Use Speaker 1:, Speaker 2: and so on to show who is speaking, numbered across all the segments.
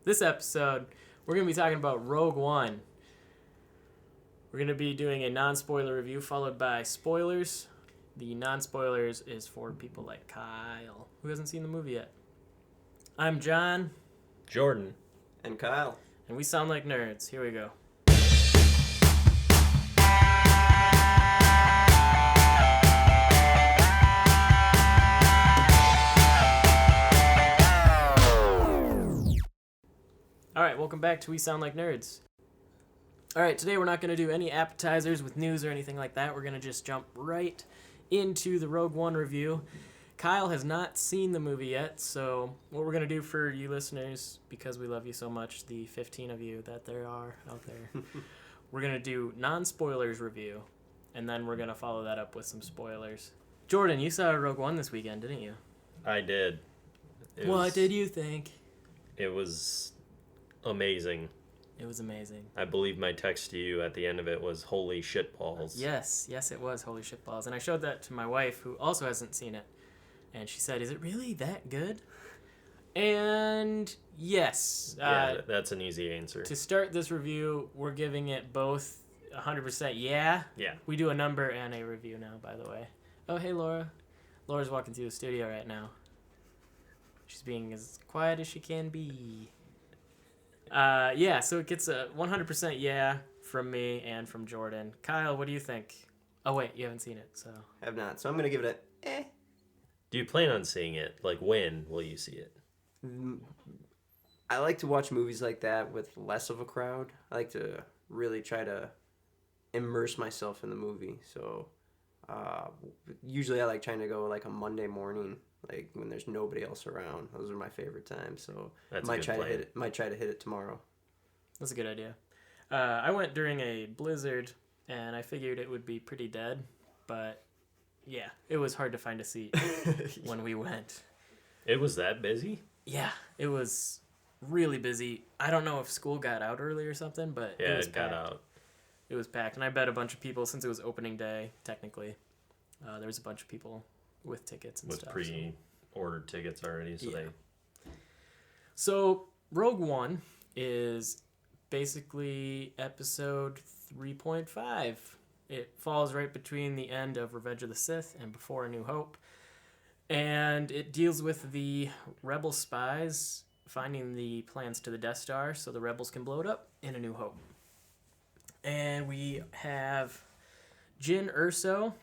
Speaker 1: This episode, we're going to be talking about Rogue One. We're going to be doing a non-spoiler review followed by spoilers. The non-spoilers is for people like Kyle, who hasn't seen the movie yet. I'm John.
Speaker 2: Jordan.
Speaker 3: And Kyle.
Speaker 1: And we sound like nerds. Here we go. Alright, welcome back to We Sound Like Nerds. Alright, today we're not going to do any appetizers with news or anything like that. We're going to just jump right into the Rogue One review. Kyle has not seen the movie yet, so what we're going to do for you listeners, because we love you so much, the 15 of you that there are out there, we're going to do non-spoilers review, and then we're going to follow that up with some spoilers. Jordan, you saw Rogue One this weekend, didn't you?
Speaker 2: I did.
Speaker 1: What did you think?
Speaker 2: It was amazing.
Speaker 1: It was amazing.
Speaker 2: I believe my text to you at the end of it was holy shit balls.
Speaker 1: Yes, it was holy shit balls. And I showed that to my wife, who also hasn't seen it. And she said, is it really that good? And yes.
Speaker 2: Yeah, that's an easy answer.
Speaker 1: To start this review, we're giving it both 100% yeah.
Speaker 2: Yeah.
Speaker 1: We do a number and a review now, by the way. Oh, hey, Laura. Laura's walking through the studio right now. She's being as quiet as she can be. Yeah, so it gets a 100% yeah from me and from Jordan. Kyle, what do you think? Oh, wait, you haven't seen it, so.
Speaker 3: I have not. So I'm going to give it a eh.
Speaker 2: Do you plan on seeing it? Like, when will you see it?
Speaker 3: I like to watch movies like that with less of a crowd. I like to really try to immerse myself in the movie. So usually I like trying to go like a Monday morning, like when there's nobody else around. Those are my favorite times. So
Speaker 2: That's
Speaker 3: might
Speaker 2: a good plan.
Speaker 3: might try to hit it tomorrow.
Speaker 1: That's a good idea. I went during a blizzard, and I figured it would be pretty dead, but yeah, it was hard to find a seat when we went.
Speaker 2: It was that busy?
Speaker 1: Yeah, it was really busy. I don't know if school got out early or something, but
Speaker 2: Yeah,
Speaker 1: it was
Speaker 2: it got
Speaker 1: packed.
Speaker 2: out.
Speaker 1: It was packed, and I bet a bunch of people, since it was opening day, technically, there was a bunch of people with tickets and
Speaker 2: With
Speaker 1: stuff.
Speaker 2: pre-ordered tickets already, so
Speaker 1: Yeah. So, Rogue One is basically episode 3.5. It falls right between the end of Revenge of the Sith and Before A New Hope. And it deals with the rebel spies finding the plans to the Death Star so the rebels can blow it up in A New Hope. And we have Jyn Erso,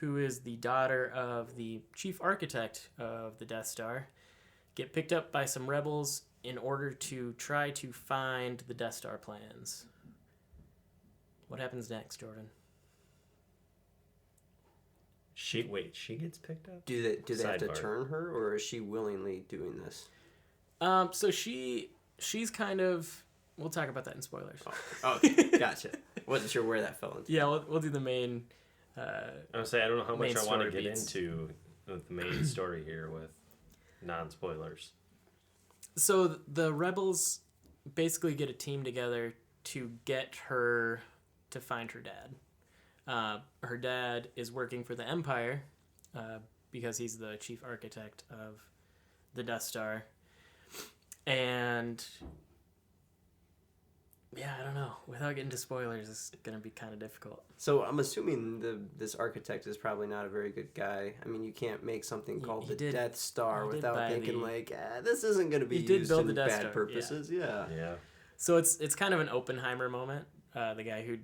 Speaker 1: who is the daughter of the chief architect of the Death Star, get picked up by some rebels in order to try to find the Death Star plans. What happens next, Jordan?
Speaker 2: She gets picked up?
Speaker 3: Do they have to
Speaker 2: Sidebar.
Speaker 3: turn her, or is she willingly doing this?
Speaker 1: So she's kind of... We'll talk about that in spoilers.
Speaker 3: Oh, gotcha. Wasn't sure where that fell into.
Speaker 1: Yeah, we'll do the main...
Speaker 2: I would say I don't know how much
Speaker 1: Main
Speaker 2: I want to
Speaker 1: story
Speaker 2: get
Speaker 1: beats.
Speaker 2: into with the main story here with non-spoilers.
Speaker 1: So the rebels basically get a team together to get her to find her dad. Her dad is working for the Empire because he's the chief architect of the Death Star. And yeah, I don't know. Without getting to spoilers, it's going to be kind of difficult.
Speaker 3: So I'm assuming this architect is probably not a very good guy. I mean, you can't make something called
Speaker 1: he
Speaker 3: the
Speaker 1: did-
Speaker 3: Death Star
Speaker 1: he did
Speaker 3: without
Speaker 1: buy
Speaker 3: thinking
Speaker 1: the-
Speaker 3: like, this isn't going to be
Speaker 1: He did
Speaker 3: used
Speaker 1: build
Speaker 3: in
Speaker 1: the Death
Speaker 3: bad
Speaker 1: Star,
Speaker 3: purposes. Yeah.
Speaker 2: Yeah.
Speaker 1: So it's kind of an Oppenheimer moment. The guy who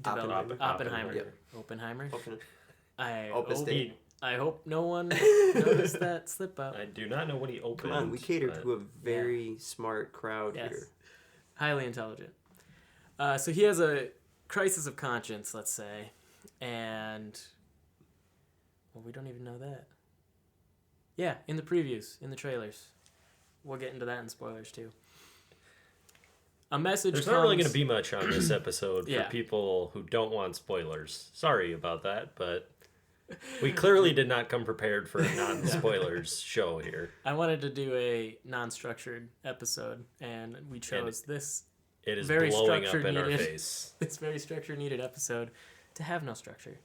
Speaker 1: developed
Speaker 3: Oppenheimer.
Speaker 1: Oppenheimer.
Speaker 3: Yep.
Speaker 1: Oppenheimer.
Speaker 3: Open-
Speaker 1: I
Speaker 3: Opus
Speaker 1: hope,
Speaker 3: Dei.
Speaker 1: I hope no one noticed that slip up.
Speaker 2: I do not know what he opened.
Speaker 3: Come on, we cater
Speaker 2: but
Speaker 3: to a very smart crowd
Speaker 1: Yes.
Speaker 3: here.
Speaker 1: Highly intelligent. So he has a crisis of conscience, let's say, and well, we don't even know that. Yeah, in the previews, in the trailers, we'll get into that in spoilers too. A message.
Speaker 2: There's
Speaker 1: comes...
Speaker 2: not really going to be much on this episode
Speaker 1: Yeah.
Speaker 2: for people who don't want spoilers. Sorry about that, but we clearly did not come prepared for a non-spoilers show here.
Speaker 1: I wanted to do a non-structured episode, and we chose this
Speaker 2: It is
Speaker 1: very
Speaker 2: blowing up
Speaker 1: structured
Speaker 2: in our
Speaker 1: needed.
Speaker 2: face.
Speaker 1: this very structure needed episode to have no structure.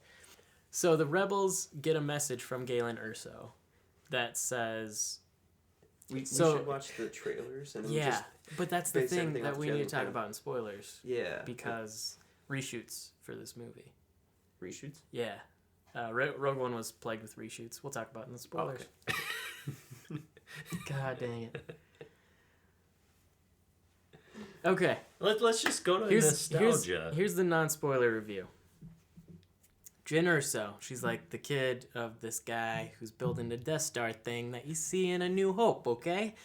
Speaker 1: So the rebels get a message from Galen Erso that says,
Speaker 3: We
Speaker 1: So-
Speaker 3: should watch the trailers and
Speaker 1: Yeah,
Speaker 3: just
Speaker 1: but that's the
Speaker 3: base
Speaker 1: thing
Speaker 3: everything
Speaker 1: that
Speaker 3: off
Speaker 1: we
Speaker 3: the
Speaker 1: need to talk
Speaker 3: trailer.
Speaker 1: about in spoilers
Speaker 3: yeah
Speaker 1: because reshoots for this movie.
Speaker 3: reshoots.
Speaker 1: Yeah. Rogue One was plagued with reshoots. We'll talk about it in the spoilers. God dang it. Okay.
Speaker 2: Let's just go to nostalgia.
Speaker 1: Here's the non-spoiler review. Jyn Erso, she's like the kid of this guy who's building the Death Star thing that you see in A New Hope, okay?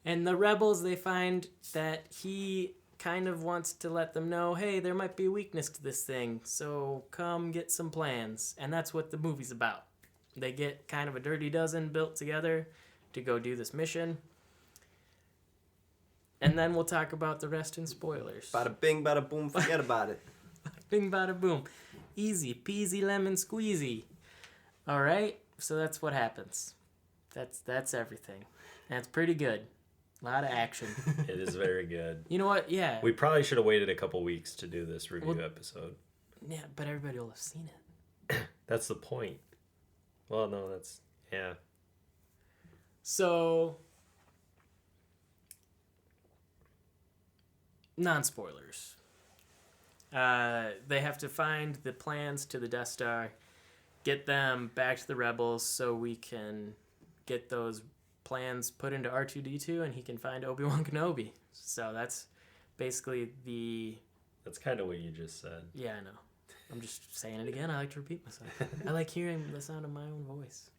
Speaker 1: And the rebels, they find that he kind of wants to let them know, hey, there might be a weakness to this thing, so come get some plans. And that's what the movie's about. They get kind of a dirty dozen built together to go do this mission. And then we'll talk about the rest in spoilers.
Speaker 3: Bada bing, bada boom. Forget about it.
Speaker 1: Bing bada boom. Easy peasy lemon squeezy. All right, so that's what happens. That's everything. That's pretty good. A lot of action.
Speaker 2: It is very good.
Speaker 1: You know what? Yeah.
Speaker 2: We probably should have waited a couple weeks to do this review episode.
Speaker 1: Yeah, but everybody will have seen it.
Speaker 2: That's the point. Well, no, that's yeah.
Speaker 1: So, non-spoilers. They have to find the plans to the Death Star, get them back to the rebels so we can get those plans put into R2-D2 and he can find Obi-Wan Kenobi. So that's basically the...
Speaker 2: That's kind of what you just said.
Speaker 1: Yeah, I know. I'm just saying it again. I like to repeat myself. I like hearing the sound of my own voice.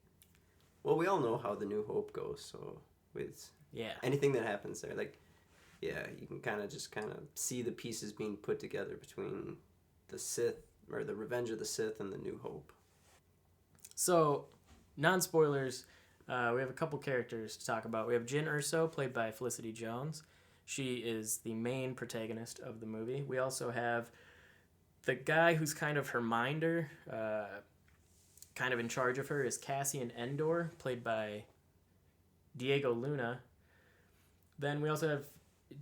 Speaker 3: Well, we all know how the New Hope goes, so with
Speaker 1: Yeah.
Speaker 3: anything that happens there, like, yeah, you can kind of see the pieces being put together between the Sith, or the Revenge of the Sith, and the New Hope.
Speaker 1: So, non-spoilers, we have a couple characters to talk about. We have Jyn Erso, played by Felicity Jones. She is the main protagonist of the movie. We also have the guy who's kind of her minder, kind of in charge of her, is Cassian Endor, played by Diego Luna. Then we also have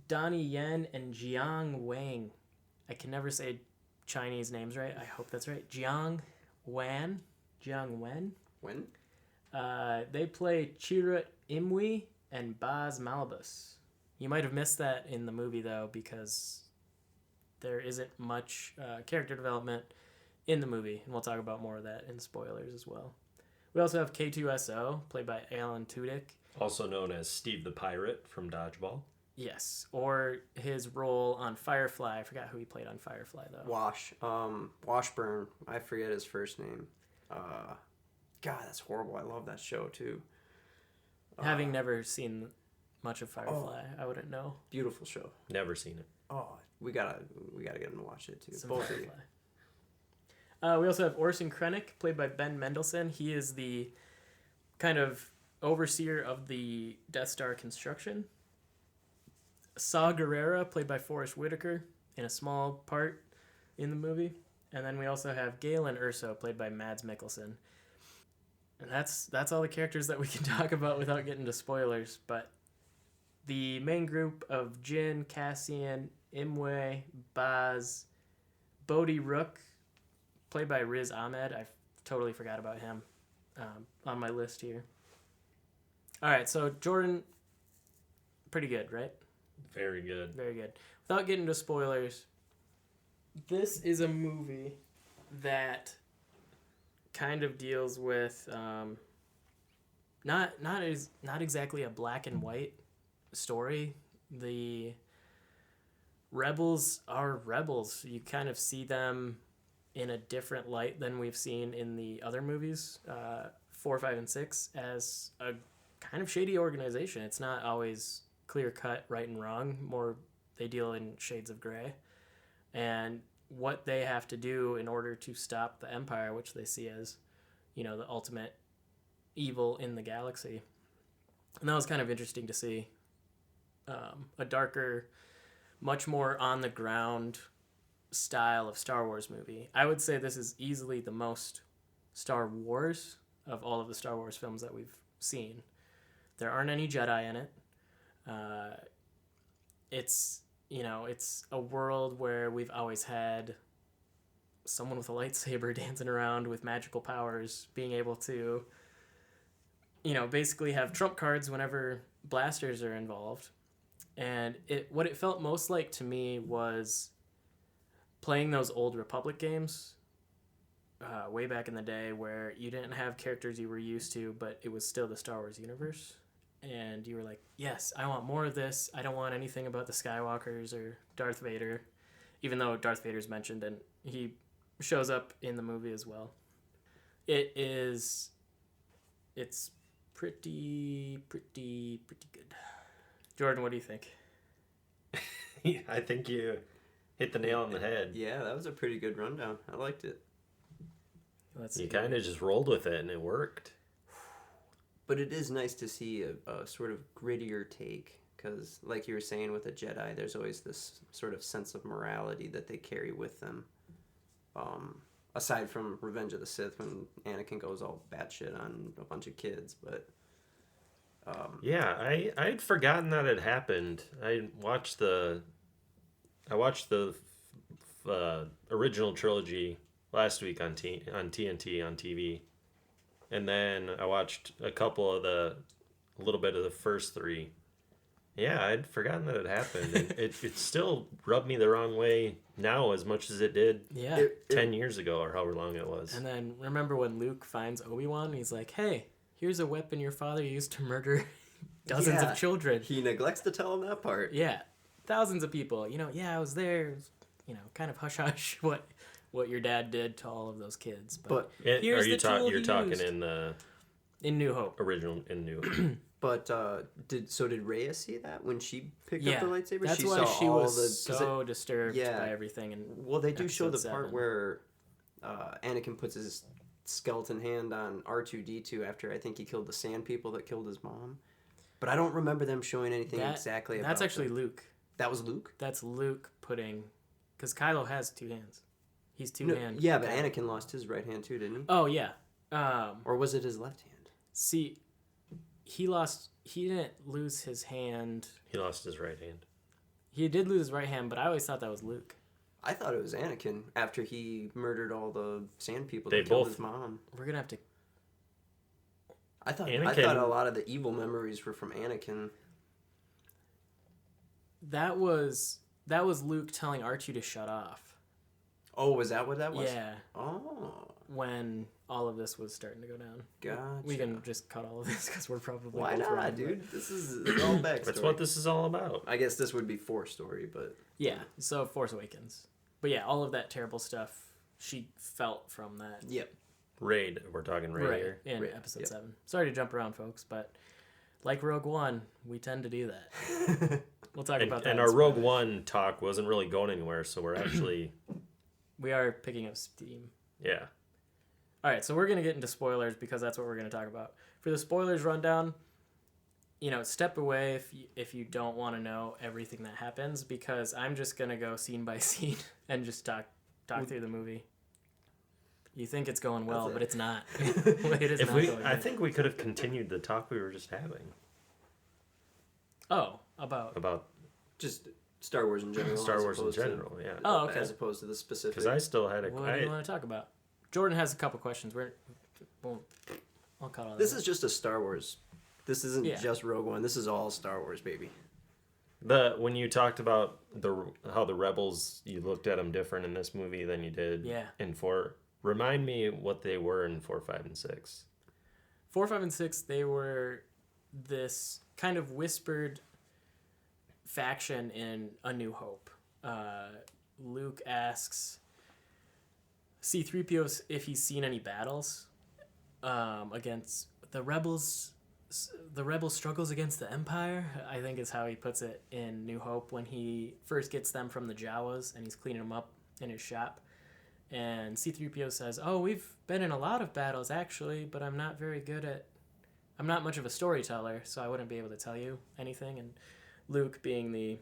Speaker 1: Donnie Yen and Jiang Wang. I can never say Chinese names right. I hope that's right. Jiang Wen.
Speaker 3: When?
Speaker 1: They play Chira Imwe and Baz Malbus. You might have missed that in the movie, though, because there isn't much character development in the movie, and we'll talk about more of that in spoilers as well. We also have K2SO, played by Alan Tudyk.
Speaker 2: Also known as Steve the Pirate from Dodgeball.
Speaker 1: Yes, or his role on Firefly. I forgot who he played on Firefly, though.
Speaker 3: Washburn. I forget his first name. God, that's horrible. I love that show, too.
Speaker 1: Having never seen much of Firefly, I wouldn't know.
Speaker 3: Beautiful show.
Speaker 2: Never seen it.
Speaker 3: Oh, we gotta get him to watch it, too.
Speaker 1: Some
Speaker 3: Both of you.
Speaker 1: Firefly. We also have Orson Krennic, played by Ben Mendelsohn. He is the kind of overseer of the Death Star construction. Saw Gerrera, played by Forrest Whitaker, in a small part in the movie. And then we also have Galen Erso, played by Mads Mikkelsen. And that's all the characters that we can talk about without getting to spoilers. But the main group of Jyn, Cassian, Imwe, Baz, Bodhi Rook, played by Riz Ahmed. I totally forgot about him on my list here. All right, so Jordan, pretty good, right?
Speaker 2: Very good.
Speaker 1: Very good. Without getting into spoilers, this is a movie that kind of deals with not exactly a black and white story. The rebels are rebels. You kind of see them in a different light than we've seen in the other movies, 4, 5, and 6, as a kind of shady organization. It's not always clear cut right and wrong. More, they deal in shades of gray. And what they have to do in order to stop the Empire, which they see as, the ultimate evil in the galaxy. And that was kind of interesting to see. A darker, much more on the ground style of Star Wars movie. I would say this is easily the most Star Wars of all of the Star Wars films that we've seen. There aren't any Jedi in it. It's a world where we've always had someone with a lightsaber dancing around with magical powers, being able to, basically have trump cards whenever blasters are involved. And what it felt most like to me was playing those old Republic games way back in the day where you didn't have characters you were used to, but it was still the Star Wars universe. And you were like, yes, I want more of this. I don't want anything about the Skywalkers or Darth Vader, even though Darth Vader's mentioned and he shows up in the movie as well. It's pretty good. Jordan, what do you think?
Speaker 2: I think you hit the nail on the head.
Speaker 3: Yeah, that was a pretty good rundown. I liked it.
Speaker 1: Let's
Speaker 2: You
Speaker 1: see.
Speaker 2: kind of just rolled with it and it worked.
Speaker 3: But it is nice to see a sort of grittier take, because like you were saying with the Jedi, there's always this sort of sense of morality that they carry with them. Aside from Revenge of the Sith, when Anakin goes all batshit on a bunch of kids, but
Speaker 2: Yeah, I'd forgotten that had happened. I watched the original trilogy last week on TNT on TV, and then I watched a little bit of the first three. Yeah, I'd forgotten that it happened, and it still rubbed me the wrong way now as much as it did
Speaker 1: Yeah.
Speaker 2: 10 years ago or however long it was.
Speaker 1: And then remember when Luke finds Obi-Wan and he's like, hey, here's a weapon your father used to murder dozens
Speaker 3: Yeah.
Speaker 1: of children.
Speaker 3: he neglects to tell him that part.
Speaker 1: Yeah. Thousands of people. I was there. It was, kind of hush-hush what your dad did to all of those kids. But here's
Speaker 2: Are you
Speaker 1: the tool
Speaker 2: you're
Speaker 1: he
Speaker 2: talking
Speaker 1: used.
Speaker 2: in the
Speaker 1: In New Hope.
Speaker 2: original in New?
Speaker 3: But did Rhea see that when she picked
Speaker 1: Yeah.
Speaker 3: up the lightsaber?
Speaker 1: That's
Speaker 3: she
Speaker 1: why
Speaker 3: saw
Speaker 1: she
Speaker 3: all
Speaker 1: was
Speaker 3: the, 'cause
Speaker 1: so disturbed
Speaker 3: yeah.
Speaker 1: by everything. And
Speaker 3: well, they do show the
Speaker 1: Episode
Speaker 3: part
Speaker 1: 7.
Speaker 3: where Anakin puts his skeleton hand on R2-D2 after I think he killed the sand people that killed his mom. But I don't remember them showing anything exactly about
Speaker 1: That's actually
Speaker 3: them.
Speaker 1: Luke.
Speaker 3: That was Luke?
Speaker 1: That's Luke putting... Because Kylo has two hands. He's
Speaker 3: No,
Speaker 1: two-hand.
Speaker 3: yeah, but Anakin lost his right hand too, didn't he?
Speaker 1: Oh, yeah.
Speaker 3: Or was it his left hand?
Speaker 1: See, he didn't lose his hand.
Speaker 2: He lost his right hand.
Speaker 1: He did lose his right hand, but I always thought that was Luke.
Speaker 3: I thought it was Anakin after he murdered all the sand people
Speaker 2: They
Speaker 3: that killed
Speaker 2: both-
Speaker 3: his mom.
Speaker 1: We're going to have to...
Speaker 3: I thought
Speaker 2: Anakin-
Speaker 3: a lot of the evil memories were from Anakin.
Speaker 1: That was Luke telling R2 to shut off.
Speaker 3: Oh, was that what that was?
Speaker 1: Yeah,
Speaker 3: Oh,
Speaker 1: when all of this was starting to go down.
Speaker 3: gotcha.
Speaker 1: We can just cut all of this because we're probably
Speaker 3: Why
Speaker 1: both
Speaker 3: not,
Speaker 1: wrong,
Speaker 3: dude? This is it's all backstory.
Speaker 2: That's what this is all about.
Speaker 3: I guess this would be Force story, but
Speaker 1: Yeah, so Force Awakens. But yeah, all of that terrible stuff she felt from that.
Speaker 3: yep.
Speaker 2: Raid. We're talking Raid
Speaker 1: Right,
Speaker 2: here.
Speaker 1: in
Speaker 3: Right,
Speaker 1: Episode
Speaker 3: yep.
Speaker 1: 7. Sorry to jump around, folks, but like Rogue One, we tend to do that. We'll talk
Speaker 2: And,
Speaker 1: about that.
Speaker 2: and
Speaker 1: in
Speaker 2: our Rogue
Speaker 1: spoilers.
Speaker 2: One talk wasn't really going anywhere, so we're actually,
Speaker 1: We are picking up steam.
Speaker 2: yeah.
Speaker 1: All right, so we're going to get into spoilers because that's what we're going to talk about. For the spoilers rundown, step away if you don't want to know everything that happens, because I'm just going to go scene by scene and just talk through the movie. You think it's going well,
Speaker 3: That's it.
Speaker 1: but it's not. It is not going
Speaker 2: I
Speaker 1: well.
Speaker 2: think we could have continued the talk we were just having
Speaker 1: Oh, about...
Speaker 2: about
Speaker 3: Just Star Wars in general.
Speaker 2: Star
Speaker 3: as
Speaker 2: Wars in
Speaker 3: opposed to-
Speaker 2: general, yeah.
Speaker 1: Oh, okay.
Speaker 3: As opposed to the specific.
Speaker 2: Because I still had
Speaker 1: What do you want to talk about? Jordan has a couple questions. I'll cut all that.
Speaker 3: This is just a Star Wars. This isn't
Speaker 1: Yeah.
Speaker 3: just Rogue One. This is all Star Wars, baby.
Speaker 2: when you talked about how the rebels, you looked at them different in this movie than you did
Speaker 1: Yeah.
Speaker 2: in 4. Remind me what they were in 4, 5, and 6.
Speaker 1: 4, 5, and 6, they were this kind of whispered faction in A New Hope. Luke asks C-3PO if he's seen any battles against the rebels. The rebel struggles against the Empire, I think is how he puts it in New Hope, when he first gets them from the Jawas and he's cleaning them up in his shop. And C-3PO says, oh, we've been in a lot of battles, actually, but I'm not much of a storyteller, so I wouldn't be able to tell you anything. And Luke, being the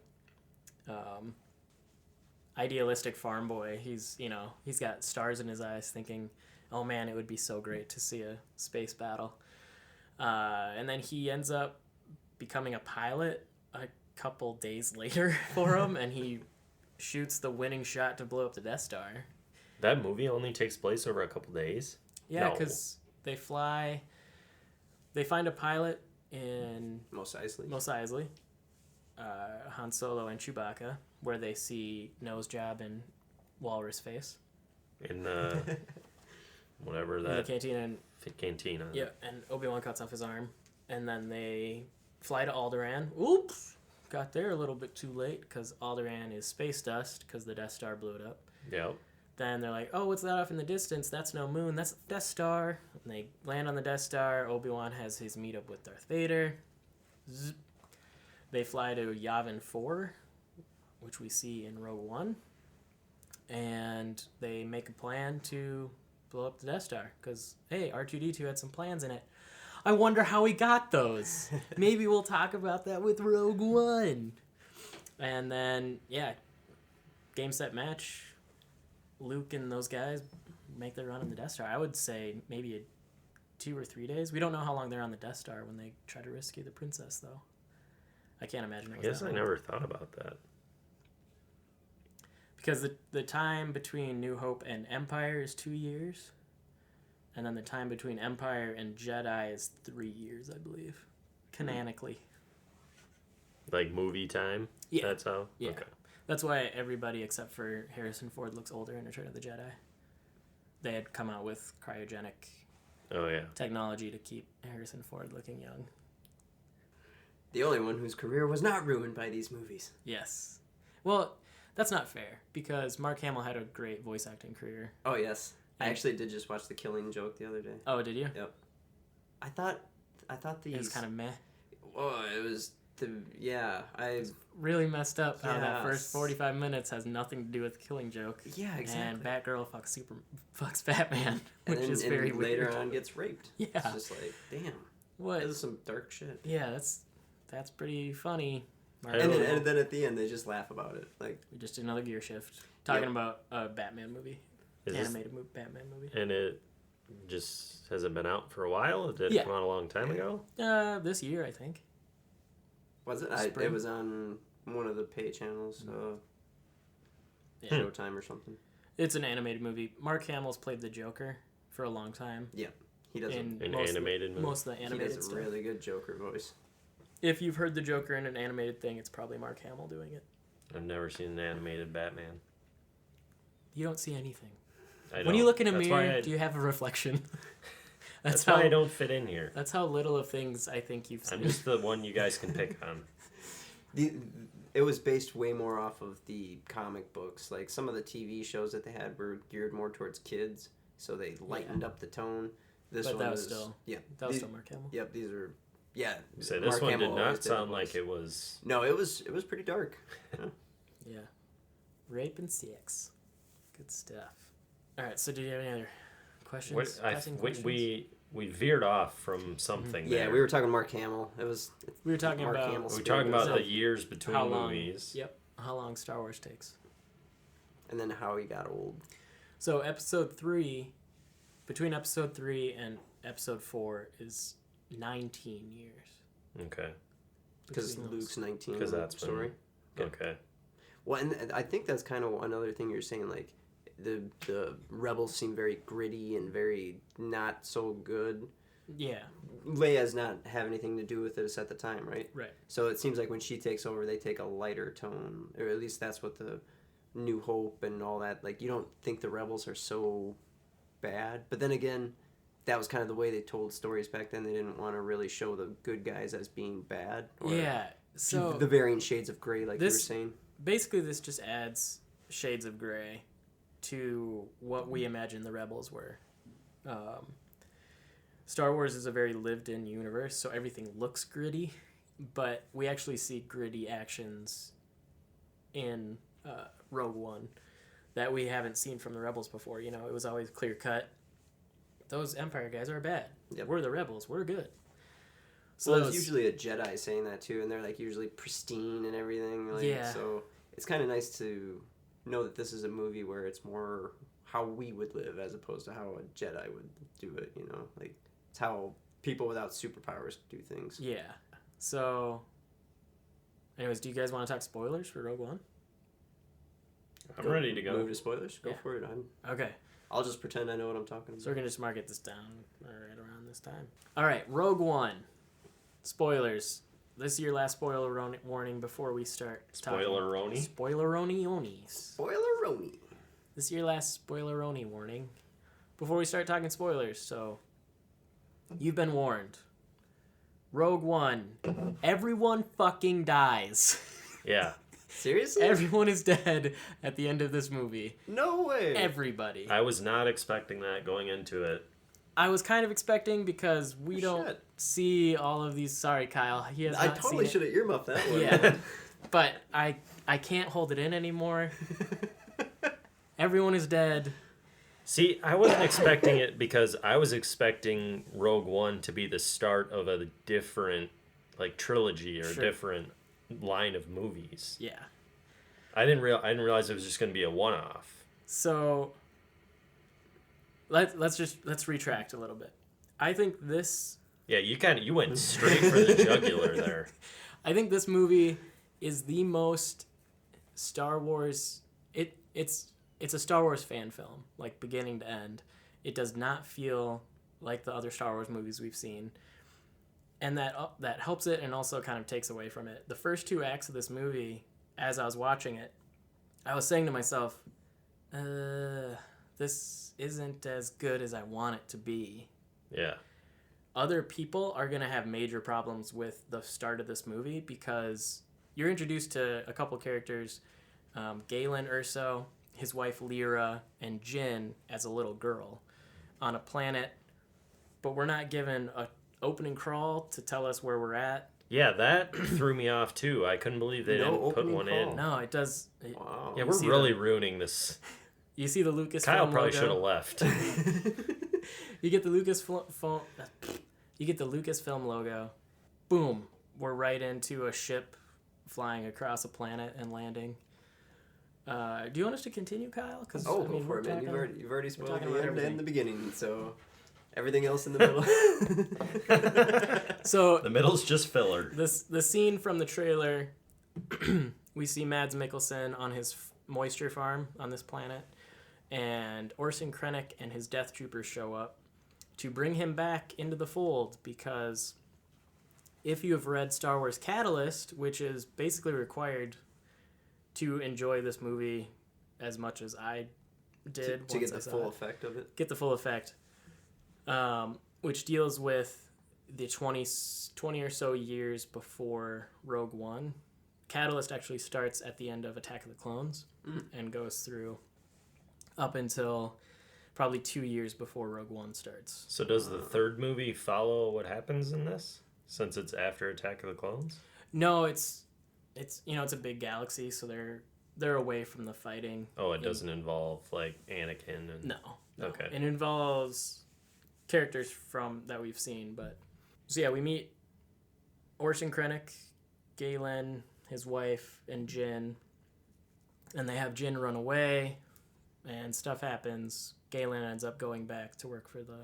Speaker 1: idealistic farm boy, he's got stars in his eyes thinking, oh man, it would be so great to see a space battle. And then he ends up becoming a pilot a couple days later for him, and he shoots the winning shot to blow up the Death Star.
Speaker 2: That movie only takes place over a couple days?
Speaker 1: Yeah,
Speaker 2: No.
Speaker 1: because they fly they find a pilot in
Speaker 3: Mos Eisley.
Speaker 1: Mos Eisley, Han Solo and Chewbacca, where they see nose job and walrus face
Speaker 2: In whatever
Speaker 1: in the
Speaker 2: that
Speaker 1: cantina. And,
Speaker 2: cantina.
Speaker 1: yeah, and Obi-Wan cuts off his arm. And then they fly to Alderaan. Oops! Got there a little bit too late because Alderaan is space dust because the Death Star blew it up.
Speaker 2: Yep.
Speaker 1: Then they're like, oh, what's that off in the distance? That's no moon. That's Death Star. And they land on the Death Star. Obi-Wan has his meetup with Darth Vader. Zzz. They fly to Yavin 4, which we see in Rogue One. And they make a plan to blow up the Death Star. Because, hey, R2-D2 had some plans in it. I wonder how he got those. Maybe we'll talk about that with Rogue One. And then, yeah, game, set, match. Luke and those guys make their run on the Death Star. I would say maybe 2 or 3 days. We don't know how long they're on the Death Star when they try to rescue the princess, though. I can't imagine it
Speaker 2: I
Speaker 1: was
Speaker 2: guess
Speaker 1: that
Speaker 2: I
Speaker 1: long.
Speaker 2: never thought about that.
Speaker 1: Because the time between New Hope and Empire is 2 years. And then the time between Empire and Jedi is 3 years, I believe. Canonically.
Speaker 2: Like movie time?
Speaker 1: Yeah.
Speaker 2: That's how?
Speaker 1: Yeah.
Speaker 2: Okay.
Speaker 1: That's why everybody except for Harrison Ford looks older in Return of the Jedi. They had come out with cryogenic
Speaker 2: Oh, yeah.
Speaker 1: technology to keep Harrison Ford looking young.
Speaker 3: The only one whose career was not ruined by these movies.
Speaker 1: Yes. Well, that's not fair because Mark Hamill had a great voice acting career.
Speaker 3: Oh yes, I
Speaker 1: And-
Speaker 3: actually did just watch The Killing Joke the other day.
Speaker 1: Oh, did you?
Speaker 3: I thought these.
Speaker 1: It was kind of meh.
Speaker 3: Oh, it was I.
Speaker 1: Really messed up how that
Speaker 3: Yes.
Speaker 1: first 45 minutes has nothing to do with Killing Joke.
Speaker 3: Yeah, exactly.
Speaker 1: And Batgirl fucks Batman,
Speaker 3: And
Speaker 1: which
Speaker 3: then,
Speaker 1: is
Speaker 3: and
Speaker 1: very
Speaker 3: later
Speaker 1: weird.
Speaker 3: on gets raped.
Speaker 1: Yeah.
Speaker 3: It's just like, damn,
Speaker 1: What?
Speaker 3: this is some dark shit.
Speaker 1: Yeah, that's pretty funny. Mark
Speaker 3: And then,
Speaker 1: Hamill.
Speaker 3: and then at the end, they just laugh about it. Like,
Speaker 1: We just did another gear shift. Talking
Speaker 3: Yep.
Speaker 1: about a Batman movie.
Speaker 2: Is this,
Speaker 1: Animated Batman movie.
Speaker 2: and it just hasn't been out for a while? Did it
Speaker 1: Yeah.
Speaker 2: come out a long time ago?
Speaker 1: This year, I think.
Speaker 3: was it?
Speaker 1: Spring?
Speaker 3: It was on one of the pay channels,
Speaker 1: Yeah.
Speaker 3: Showtime or something.
Speaker 1: It's an animated movie. Mark Hamill's played the Joker for a long time.
Speaker 3: He does.
Speaker 1: In
Speaker 2: An
Speaker 1: most of the-
Speaker 2: animated movie?
Speaker 1: Most of the
Speaker 3: He
Speaker 1: animated
Speaker 3: does a
Speaker 1: stuff.
Speaker 3: really good Joker voice.
Speaker 1: If you've heard the Joker in an animated thing, it's probably Mark Hamill doing it.
Speaker 2: I've never seen an animated Batman.
Speaker 1: You don't see anything.
Speaker 2: I
Speaker 1: When
Speaker 2: don't.
Speaker 1: you look in a
Speaker 2: That's why
Speaker 1: mirror,
Speaker 2: I-
Speaker 1: do you have a reflection?
Speaker 2: That's why I don't fit in here.
Speaker 1: That's how little of things I think you've seen.
Speaker 2: I'm just the one you guys can pick on.
Speaker 3: It was based way more off of the comic books. Like some of the TV shows that they had were geared more towards kids, so they lightened up the tone. This
Speaker 1: But
Speaker 3: one
Speaker 1: that was still-
Speaker 3: yeah.
Speaker 1: that was
Speaker 3: these-
Speaker 1: still Mark Hamill.
Speaker 3: Yep, these are yeah.
Speaker 2: So this
Speaker 3: Mark
Speaker 2: one
Speaker 3: Hamill
Speaker 2: did
Speaker 3: always
Speaker 2: not
Speaker 3: the
Speaker 2: sound
Speaker 3: voice.
Speaker 2: like it was.
Speaker 3: No, it was pretty dark.
Speaker 1: Yeah. Rape and sex. Good stuff. All right, so do you have any other questions?
Speaker 2: What,
Speaker 1: Pressing questions?
Speaker 2: we veered off from something.
Speaker 3: Yeah,
Speaker 2: there.
Speaker 3: we were talking Mark Hamill.
Speaker 1: We were talking
Speaker 3: Mark
Speaker 1: about
Speaker 3: Hamill
Speaker 2: We were talking about
Speaker 1: So,
Speaker 2: the years between
Speaker 1: how long.
Speaker 2: movies.
Speaker 1: Yep. How long Star Wars takes.
Speaker 3: and then how he got old.
Speaker 1: So between episode 3 and episode 4 is 19 years.
Speaker 2: Okay.
Speaker 3: Because
Speaker 1: Between those.
Speaker 3: Luke's 19
Speaker 2: Because
Speaker 3: in the
Speaker 2: that's when-
Speaker 3: story. Yeah.
Speaker 2: Okay.
Speaker 3: Well, and I think that's kind of another thing you're saying. Like, the rebels seem very gritty and very not so good.
Speaker 1: Yeah,
Speaker 3: Leia's not have anything to do with this at the time, right?
Speaker 1: right.
Speaker 3: So it seems like when she takes over, they take a lighter tone, or at least that's what the New Hope and all that. Like, you don't think the rebels are so bad, but then again, that was kind of the way they told stories back then. They didn't want to really show the good guys as being bad. Or
Speaker 1: Yeah, so
Speaker 3: the varying shades of gray, like you were
Speaker 1: this-
Speaker 3: saying.
Speaker 1: basically this just adds shades of gray to what we imagine the rebels were. Star Wars is a very lived-in universe, so everything looks gritty, but we actually see gritty actions in Rogue One that we haven't seen from the rebels before. You know, it was always clear-cut. Those Empire guys are bad.
Speaker 3: Yep.
Speaker 1: We're the rebels. We're good. So
Speaker 3: Well,
Speaker 1: that
Speaker 3: it's
Speaker 1: was-
Speaker 3: usually a Jedi saying that too, and they're like usually pristine and everything. Like,
Speaker 1: Yeah.
Speaker 3: So it's kind of nice to know that this is a movie where it's more how we would live as opposed to how a Jedi would do it. You know, like it's how people without superpowers do things.
Speaker 1: Yeah. So, anyways, do you guys want to talk spoilers for Rogue One?
Speaker 2: I'm ready to go.
Speaker 3: Move to spoilers. Go
Speaker 1: Yeah.
Speaker 3: for it. I'm
Speaker 1: Okay.
Speaker 3: I'll just pretend I know what I'm talking about.
Speaker 1: So we're going to just mark this down right around this time. All right, Rogue One. Spoilers. This is your last spoiler warning before we start talking.
Speaker 2: Spoiler-oni?
Speaker 1: Spoiler-oni-onis.
Speaker 3: Spoiler-oni.
Speaker 1: This is your last spoiler-oni warning before we start talking spoilers. So, you've been warned. Rogue One. Everyone fucking dies.
Speaker 2: Yeah.
Speaker 3: Seriously?
Speaker 1: Everyone is dead at the end of this movie.
Speaker 3: No way.
Speaker 1: Everybody.
Speaker 2: I was not expecting that going into it.
Speaker 1: I was kind of expecting because we don't
Speaker 3: Shit.
Speaker 1: see all of these. Sorry, Kyle. He has
Speaker 3: I
Speaker 1: not
Speaker 3: totally
Speaker 1: seen
Speaker 3: should have earmuffed that one.
Speaker 1: Yeah. But I can't hold it in anymore. Everyone is dead.
Speaker 2: See, I wasn't expecting it because I was expecting Rogue One to be the start of a different, like, trilogy or
Speaker 1: Sure.
Speaker 2: different line of movies.
Speaker 1: Yeah.
Speaker 2: I didn't realize it was just going to be a one-off.
Speaker 1: So let's retract a little bit. I think this
Speaker 2: Yeah, you went straight for the jugular there.
Speaker 1: I think this movie is the most Star Wars. It's a Star Wars fan film, like beginning to end. It does not feel like the other Star Wars movies we've seen, and that helps it and also kind of takes away from it. The first two acts of this movie, as I was watching it, I was saying to myself, "This isn't as good as I want it to be."
Speaker 2: Yeah.
Speaker 1: Other people are going to have major problems with the start of this movie because you're introduced to a couple characters, Galen Erso, his wife Lyra, and Jyn as a little girl on a planet, but we're not given a opening crawl to tell us where we're at.
Speaker 2: Yeah, that threw me off too. I couldn't believe they
Speaker 3: No
Speaker 2: didn't put
Speaker 3: opening
Speaker 2: one
Speaker 3: crawl.
Speaker 2: in.
Speaker 1: No, it does.
Speaker 3: Wow.
Speaker 2: Yeah,
Speaker 1: You
Speaker 2: we're
Speaker 1: see
Speaker 2: really ruining this.
Speaker 1: You see the Lucasfilm
Speaker 2: Kyle probably
Speaker 1: logo?
Speaker 2: should have left.
Speaker 1: You get the Lucasfilm logo. Boom. We're right into a ship flying across a planet and landing. Do you want us to continue, Kyle? Cause,
Speaker 3: Oh,
Speaker 1: I mean,
Speaker 3: go for
Speaker 1: we're
Speaker 3: it, man.
Speaker 1: talking-
Speaker 3: You've already spoiled
Speaker 1: talking
Speaker 3: the
Speaker 1: about
Speaker 3: end
Speaker 1: everything.
Speaker 3: and the beginning, so everything else in the middle.
Speaker 1: So
Speaker 2: The middle's just filler.
Speaker 1: the scene from the trailer, we see Mads Mikkelsen on his moisture farm on this planet, and Orson Krennic and his Death Troopers show up to bring him back into the fold because if you have read Star Wars Catalyst, which is basically required to enjoy this movie as much as I did
Speaker 3: to
Speaker 1: once
Speaker 3: get
Speaker 1: I
Speaker 3: the
Speaker 1: saw
Speaker 3: full
Speaker 1: it.
Speaker 3: effect of it.
Speaker 1: Get the full effect, which deals with the 20 or so years before Rogue One. Catalyst actually starts at the end of Attack of the Clones and goes through up until probably 2 years before Rogue One starts.
Speaker 2: So does the third movie follow what happens in this? Since it's after Attack of the Clones?
Speaker 1: No, it's it's a big galaxy, so they're away from the fighting.
Speaker 2: Oh, it doesn't involve like Anakin and
Speaker 1: No.
Speaker 2: Okay.
Speaker 1: It involves characters that we've seen, but so yeah, we meet Orson Krennic, Galen, his wife, and Jyn, and they have Jyn run away, and stuff happens. Galen ends up going back to work for the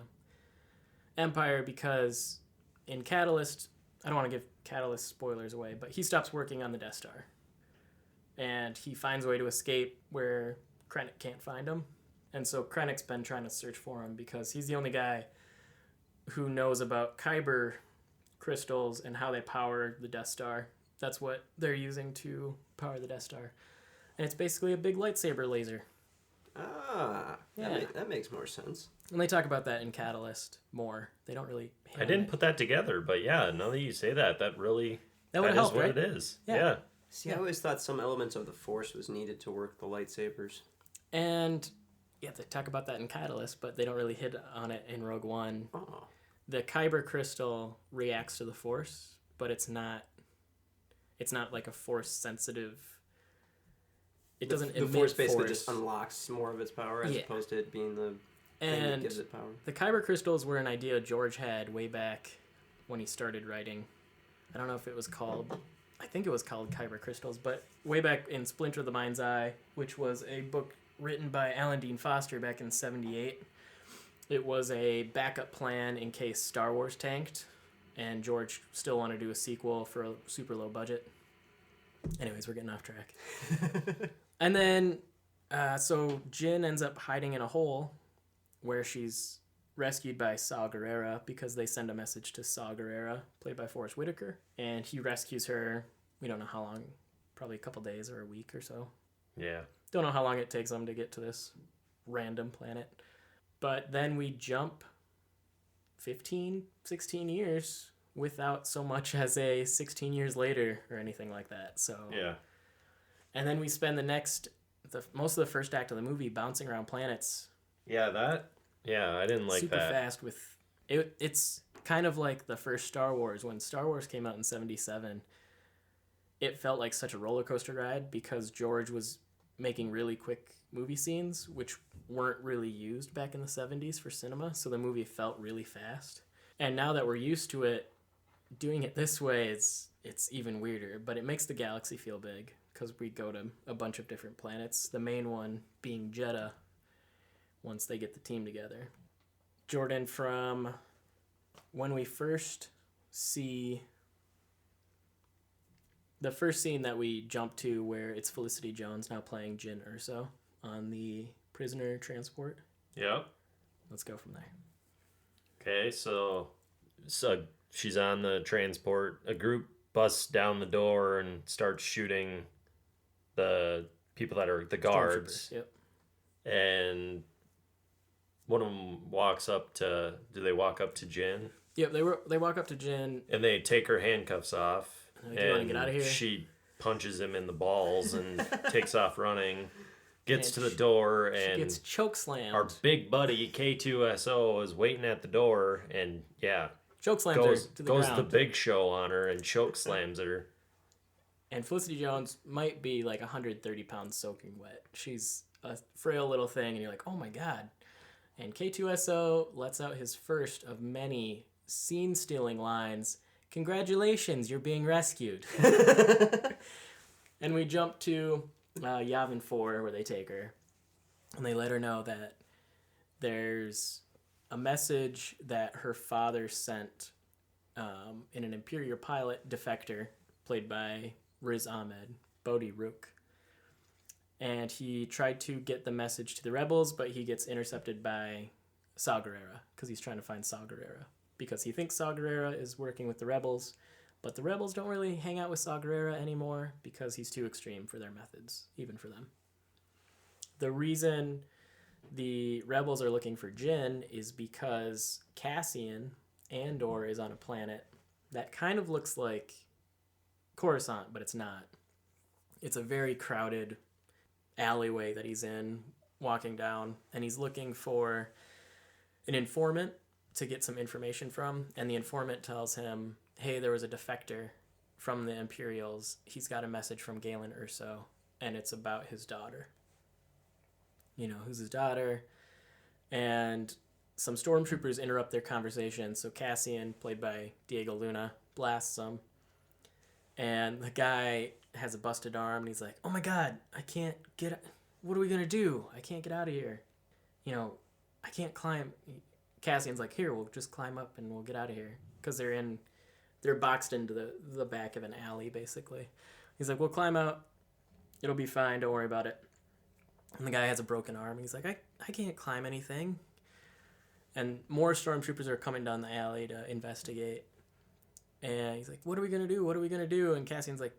Speaker 1: Empire because in Catalyst, I don't want to give Catalyst spoilers away, but he stops working on the Death Star, and he finds a way to escape where Krennic can't find him. And so Krennic's been trying to search for him because he's the only guy who knows about Kyber crystals and how they power the Death Star. That's what they're using to power the Death Star. And it's basically a big lightsaber laser.
Speaker 3: Ah,
Speaker 1: Yeah.
Speaker 3: that makes more sense.
Speaker 1: And they talk about that in Catalyst more. They don't really hit
Speaker 2: I
Speaker 1: on
Speaker 2: didn't
Speaker 1: it.
Speaker 2: put that together, but yeah, now that you say that, that really
Speaker 1: That would
Speaker 2: is
Speaker 1: help,
Speaker 2: what
Speaker 1: right?
Speaker 2: it is.
Speaker 1: Yeah.
Speaker 2: Yeah.
Speaker 3: See, I always thought some elements of the Force was needed to work the lightsabers.
Speaker 1: And yeah, they talk about that in Catalyst, but they don't really hit on it in Rogue One.
Speaker 3: Oh,
Speaker 1: The Kyber crystal reacts to the Force, but it's not like a Force sensitive. It doesn't
Speaker 3: the
Speaker 1: emit
Speaker 3: Force basically
Speaker 1: force.
Speaker 3: just unlocks more of its power as
Speaker 1: Yeah.
Speaker 3: opposed to it being the thing that
Speaker 1: And
Speaker 3: gives it power.
Speaker 1: the Kyber crystals were an idea George had way back when he started writing. I don't know if it was called, I think it was called Kyber crystals, but way back in Splinter of the Mind's Eye, which was a book written by Alan Dean Foster back in '78. It was a backup plan in case Star Wars tanked, and George still wanted to do a sequel for a super low budget. Anyways, we're getting off track. And then, so Jyn ends up hiding in a hole where she's rescued by Saw Gerrera because they send a message to Saw Gerrera, played by Forrest Whitaker, and he rescues her. We don't know how long, probably a couple days or a week or so.
Speaker 2: Yeah.
Speaker 1: Don't know how long it takes them to get to this random planet. But then we jump 15, 16 years without so much as a 16 years later or anything like that. So
Speaker 2: Yeah.
Speaker 1: And then we spend most of the first act of the movie bouncing around planets.
Speaker 2: Yeah, I didn't like
Speaker 1: super
Speaker 2: that.
Speaker 1: fast with it. It's kind of like the first Star Wars. When Star Wars came out in 1977, it felt like such a roller coaster ride because George was making really quick movie scenes, which weren't really used back in the 1970s for cinema. So the movie felt really fast. And now that we're used to it, doing it this way, it's even weirder. But it makes the galaxy feel big because we go to a bunch of different planets. The main one being Jeddah. Once they get the team together. Jordan, from when we first see the first scene that we jump to where it's Felicity Jones now playing Jyn Erso on the prisoner transport.
Speaker 2: Yep.
Speaker 1: Let's go from there.
Speaker 2: Okay, so she's on the transport. A group busts down the door and starts shooting the people that are the guards.
Speaker 1: Yep.
Speaker 2: And one of them walks up to. Do they walk up to Jyn?
Speaker 1: Yep. They walk up to Jyn.
Speaker 2: And they take her handcuffs off.
Speaker 1: Do you want to get out of here?
Speaker 2: She punches him in the balls and takes off running. Gets
Speaker 1: And
Speaker 2: to the door
Speaker 1: She
Speaker 2: and
Speaker 1: gets choke slammed.
Speaker 2: our big buddy K2SO is waiting at the door and
Speaker 1: choke slams
Speaker 2: goes
Speaker 1: her to the
Speaker 2: goes
Speaker 1: ground.
Speaker 2: the big show on her and choke slams her.
Speaker 1: And Felicity Jones might be like 130 pounds soaking wet. She's a frail little thing, and you're like, oh my god. And K2SO lets out his first of many scene-stealing lines. Congratulations, you're being rescued. And we jump to Yavin 4, where they take her. And they let her know that there's a message that her father sent in an Imperial pilot defector, played by Riz Ahmed, Bodhi Rook. And he tried to get the message to the rebels, but he gets intercepted by Saw Gerrera, because he's trying to find Saw Gerrera. Because he thinks Saw Gerrera is working with the rebels, but the rebels don't really hang out with Saw Gerrera anymore because he's too extreme for their methods, even for them. The reason the rebels are looking for Jyn is because Cassian Andor is on a planet that kind of looks like Coruscant, but it's not. It's a very crowded alleyway that he's in, walking down, and he's looking for an informant to get some information from, and the informant tells him, hey, there was a defector from the Imperials. He's got a message from Galen Erso, and it's about his daughter. You know, who's his daughter? And some stormtroopers interrupt their conversation, so Cassian, played by Diego Luna, blasts them. And the guy has a busted arm, and he's like, oh my god, I can't get... What are we going to do? I can't get out of here. You know, I can't climb... Cassian's like, here, we'll just climb up and we'll get out of here. Because they're boxed into the back of an alley, basically. He's like, we'll climb out. It'll be fine. Don't worry about it. And the guy has a broken arm. And he's like, I can't climb anything. And more stormtroopers are coming down the alley to investigate. And he's like, what are we going to do? What are we going to do? And Cassian's like,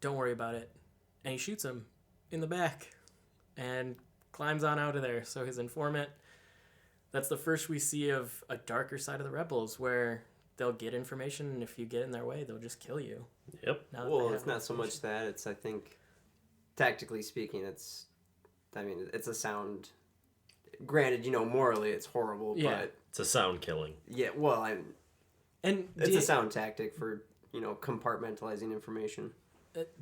Speaker 1: don't worry about it. And he shoots him in the back and climbs on out of there. So his informant... That's the first we see of a darker side of the rebels, where they'll get information, and if you get in their way, they'll just kill you.
Speaker 2: Yep.
Speaker 3: Well, it's not so much that. It's, I think, tactically speaking, it's a sound... Granted, morally it's horrible,
Speaker 1: Yeah.
Speaker 3: but...
Speaker 2: It's a sound killing.
Speaker 3: Yeah, well,
Speaker 1: And
Speaker 3: it's a sound tactic for, compartmentalizing information.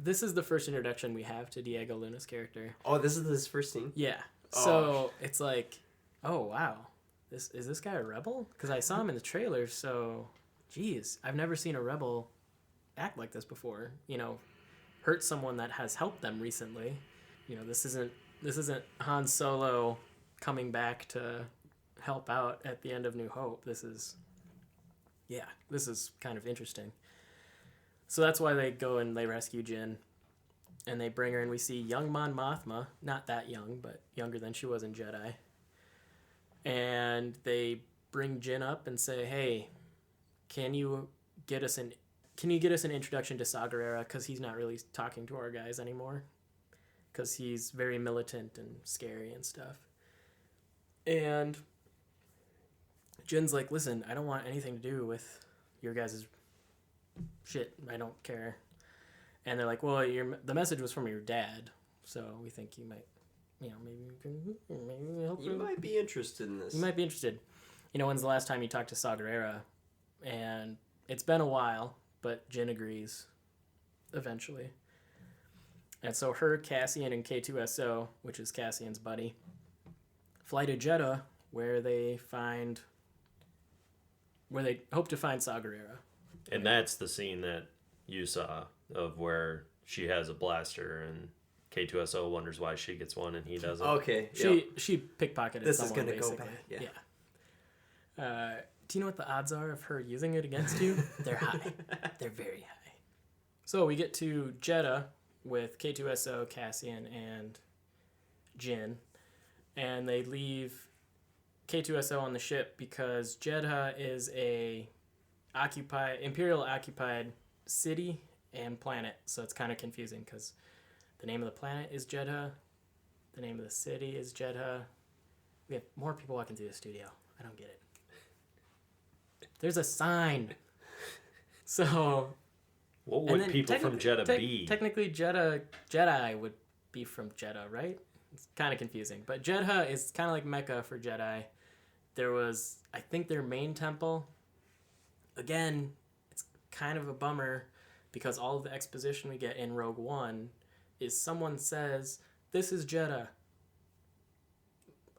Speaker 1: This is the first introduction we have to Diego Luna's character.
Speaker 3: Oh, this is his first scene?
Speaker 1: Yeah. So it's like, oh, wow. Is this guy a rebel? Because I saw him in the trailer, so, geez, I've never seen a rebel act like this before. Hurt someone that has helped them recently. This isn't Han Solo coming back to help out at the end of New Hope. This is kind of interesting. So that's why they go and they rescue Jyn, and they bring her, and we see young Mon Mothma, not that young, but younger than she was in Jedi. And they bring Jin up and say, "Hey, can you get us an introduction to Saw Gerrera, because he's not really talking to our guys anymore, because he's very militant and scary and stuff." And Jin's like, "Listen, I don't want anything to do with your guys' shit. I don't care." And they're like, "Well, the message was from your dad, so we think you might, maybe help
Speaker 3: You might be interested in this.
Speaker 1: You might be interested. When's the last time you talked to Saw Gerrera?" And it's been a while, but Jin agrees eventually. And so her, Cassian, and K2SO, which is Cassian's buddy, fly to Jeddah, where they hope to find Saw Gerrera.
Speaker 2: And that's the scene that you saw of where she has a blaster and K2SO wonders why she gets one and he doesn't.
Speaker 3: Okay.
Speaker 1: She pickpocketed
Speaker 3: This
Speaker 1: someone,
Speaker 3: is going to
Speaker 1: basically.
Speaker 3: go bad.
Speaker 1: Yeah. Do you know what the odds are of her using it against you? They're high. They're very high. So we get to Jeddah with K2SO, Cassian, and Jin. And they leave K2SO on the ship because Jeddah is a Imperial occupied city and planet. So it's kind of confusing because the name of the planet is Jeddah. The name of the city is Jeddah. We have more people walking through the studio. I don't get it. There's a sign. So.
Speaker 2: What would people from Jeddah be?
Speaker 1: Technically, Jedi would be from Jeddah, right? It's kind of confusing. But Jeddah is kind of like Mecca for Jedi. There was, I think, their main temple. Again, it's kind of a bummer because all of the exposition we get in Rogue One is someone says, "This is Jeddah."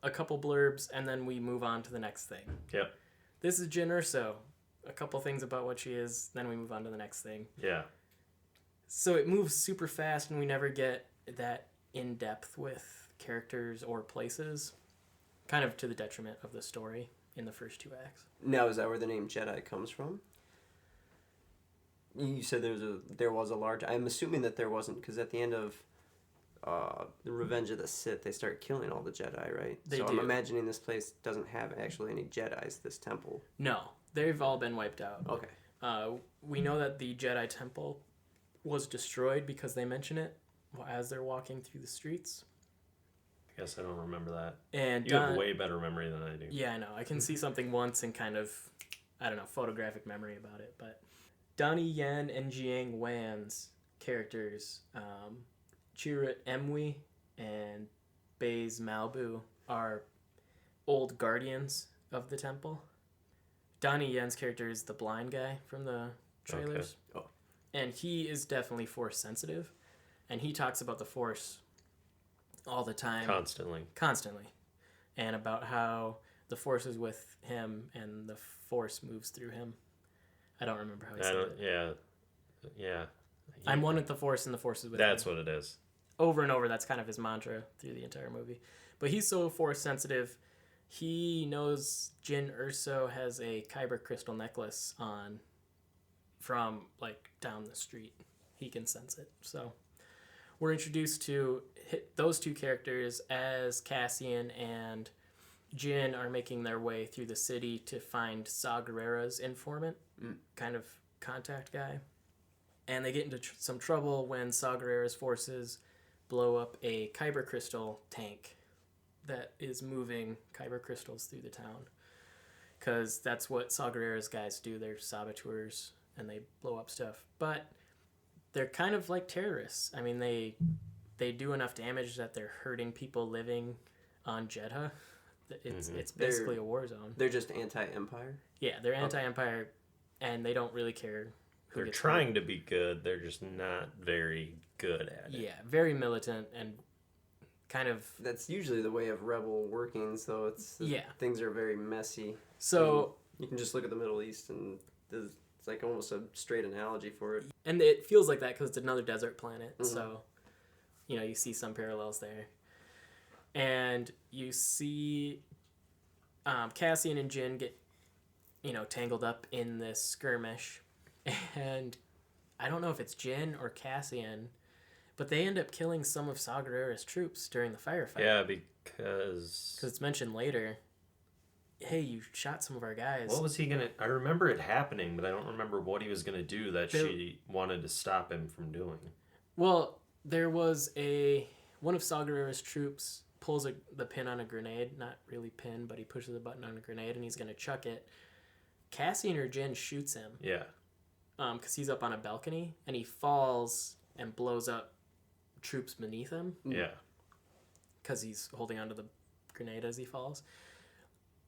Speaker 1: A couple blurbs, and then we move on to the next thing.
Speaker 2: Yep.
Speaker 1: "This is Jyn Erso." A couple things about what she is, then we move on to the next thing.
Speaker 2: Yeah.
Speaker 1: So it moves super fast, and we never get that in depth with characters or places, kind of to the detriment of the story in the first 2 acts.
Speaker 3: Now, is that where the name Jedi comes from? You said there was a large. I'm assuming that there wasn't, because at the end of the Revenge of the Sith, they start killing all the Jedi, right?
Speaker 1: They
Speaker 3: so
Speaker 1: do.
Speaker 3: I'm imagining this place doesn't have actually any Jedis. This temple.
Speaker 1: No, they've all been wiped out.
Speaker 3: Okay.
Speaker 1: We know that the Jedi Temple was destroyed because they mention it as they're walking through the streets.
Speaker 2: I guess I don't remember that.
Speaker 1: And
Speaker 2: you have way better memory than I do.
Speaker 1: Yeah, I know. I can see something once and kind of, I don't know, photographic memory about it. But Donnie Yen and Jiang Wan's characters, Chirrut Emwe and Baze Malbu, are old guardians of the temple. Donnie Yen's character is the blind guy from the trailers.
Speaker 3: Okay. Oh.
Speaker 1: And he is definitely Force sensitive. And he talks about the Force all the time. Constantly. And about how the Force is with him and the Force moves through him. I don't remember how he said it.
Speaker 2: Yeah.
Speaker 1: I'm one with the Force and the Force is with
Speaker 2: That's
Speaker 1: me.
Speaker 2: what it is.
Speaker 1: Over and over, that's kind of his mantra through the entire movie. But he's so Force sensitive. He knows Jyn Erso has a Kyber crystal necklace on from, like, down the street. He can sense it. So we're introduced to those two characters as Cassian and Jyn are making their way through the city to find Saw Gerrera's informant, kind of contact guy. And they get into some trouble when Saw Gerrera's forces blow up a Kyber crystal tank that is moving Kyber crystals through the town. Because that's what Saw Gerrera's guys do. They're saboteurs, and they blow up stuff. But they're kind of like terrorists. I mean, they do enough damage that they're hurting people living on Jeddah. It's basically a war zone.
Speaker 3: They're just anti-Empire?
Speaker 1: Yeah, they're anti-Empire, and they don't really care who
Speaker 2: They're
Speaker 1: gets
Speaker 2: trying
Speaker 1: hurt.
Speaker 2: to be good. They're just not very good at it.
Speaker 1: Yeah, very militant and kind of...
Speaker 3: That's usually the way of rebel working, so things are very messy.
Speaker 1: So...
Speaker 3: You can just look at the Middle East, and it's like almost a straight analogy for it.
Speaker 1: And it feels like that because it's another desert planet, so, you see some parallels there. And you see Cassian and Jyn get, tangled up in this skirmish. And I don't know if it's Jyn or Cassian, but they end up killing some of Saw Gerrera's troops during the firefight.
Speaker 2: Yeah, because
Speaker 1: it's mentioned later hey, you shot some of our guys.
Speaker 2: What was he gonna? I remember it happening, but I don't remember what he was gonna do that she wanted to stop him from doing.
Speaker 1: Well, there was one of Saw Gerrera's troops pulls the pin on a grenade. Not really pin, but he pushes the button on a grenade and he's going to chuck it. Cassian or Jin shoots him.
Speaker 2: Yeah.
Speaker 1: Because he's up on a balcony and he falls and blows up troops beneath him.
Speaker 2: Yeah.
Speaker 1: Because he's holding onto the grenade as he falls.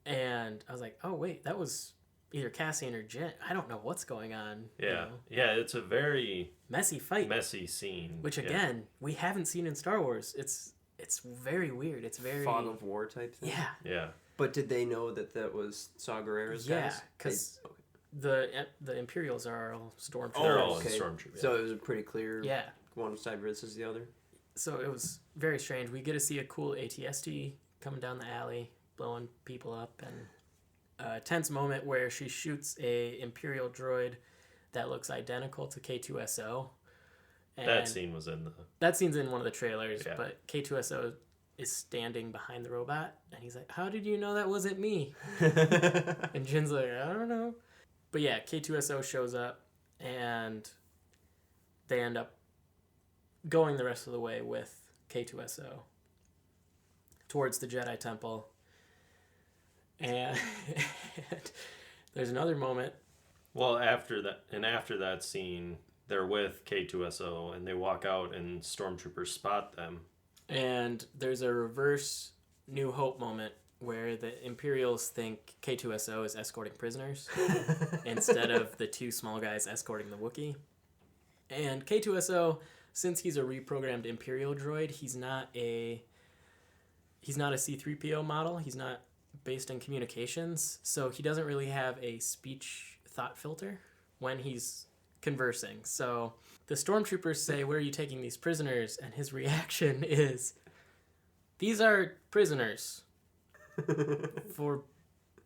Speaker 1: And I was like, oh, wait, that was either Cassian or Jin. I don't know what's going on.
Speaker 2: Yeah.
Speaker 1: You know?
Speaker 2: Yeah, it's a very
Speaker 1: messy fight.
Speaker 2: Messy scene.
Speaker 1: Which, again, we haven't seen in Star Wars. It's very weird. It's very...
Speaker 3: Fog of War type thing?
Speaker 1: Yeah.
Speaker 2: Yeah.
Speaker 3: But did they know that was Saw Gerrera's guys?
Speaker 1: Yeah, because the Imperials are all stormtroopers.
Speaker 2: They're all stormtroopers.
Speaker 3: So it was a pretty clear
Speaker 1: Yeah.
Speaker 3: one side versus the other?
Speaker 1: So it was very strange. We get to see a cool ATST coming down the alley, blowing people up, and a tense moment where she shoots a Imperial droid that looks identical to K2SO. And
Speaker 2: that scene was in the...
Speaker 1: That scene's in one of the trailers,
Speaker 2: Yeah.
Speaker 1: but K2SO is standing behind the robot, and he's like, how did you know that wasn't me? And Jin's like, I don't know. But yeah, K2SO shows up, and they end up going the rest of the way with K2SO towards the Jedi Temple. And there's another moment.
Speaker 2: Well, after that scene, they're with K2SO, and they walk out, and stormtroopers spot them.
Speaker 1: And there's a reverse New Hope moment where the Imperials think K2SO is escorting prisoners instead of the two small guys escorting the Wookiee. And K2SO, since he's a reprogrammed Imperial droid, he's not a C-3PO model. He's not based in communications, so he doesn't really have a speech thought filter when he's conversing. So the stormtroopers say, where are you taking these prisoners? And his reaction is, these are prisoners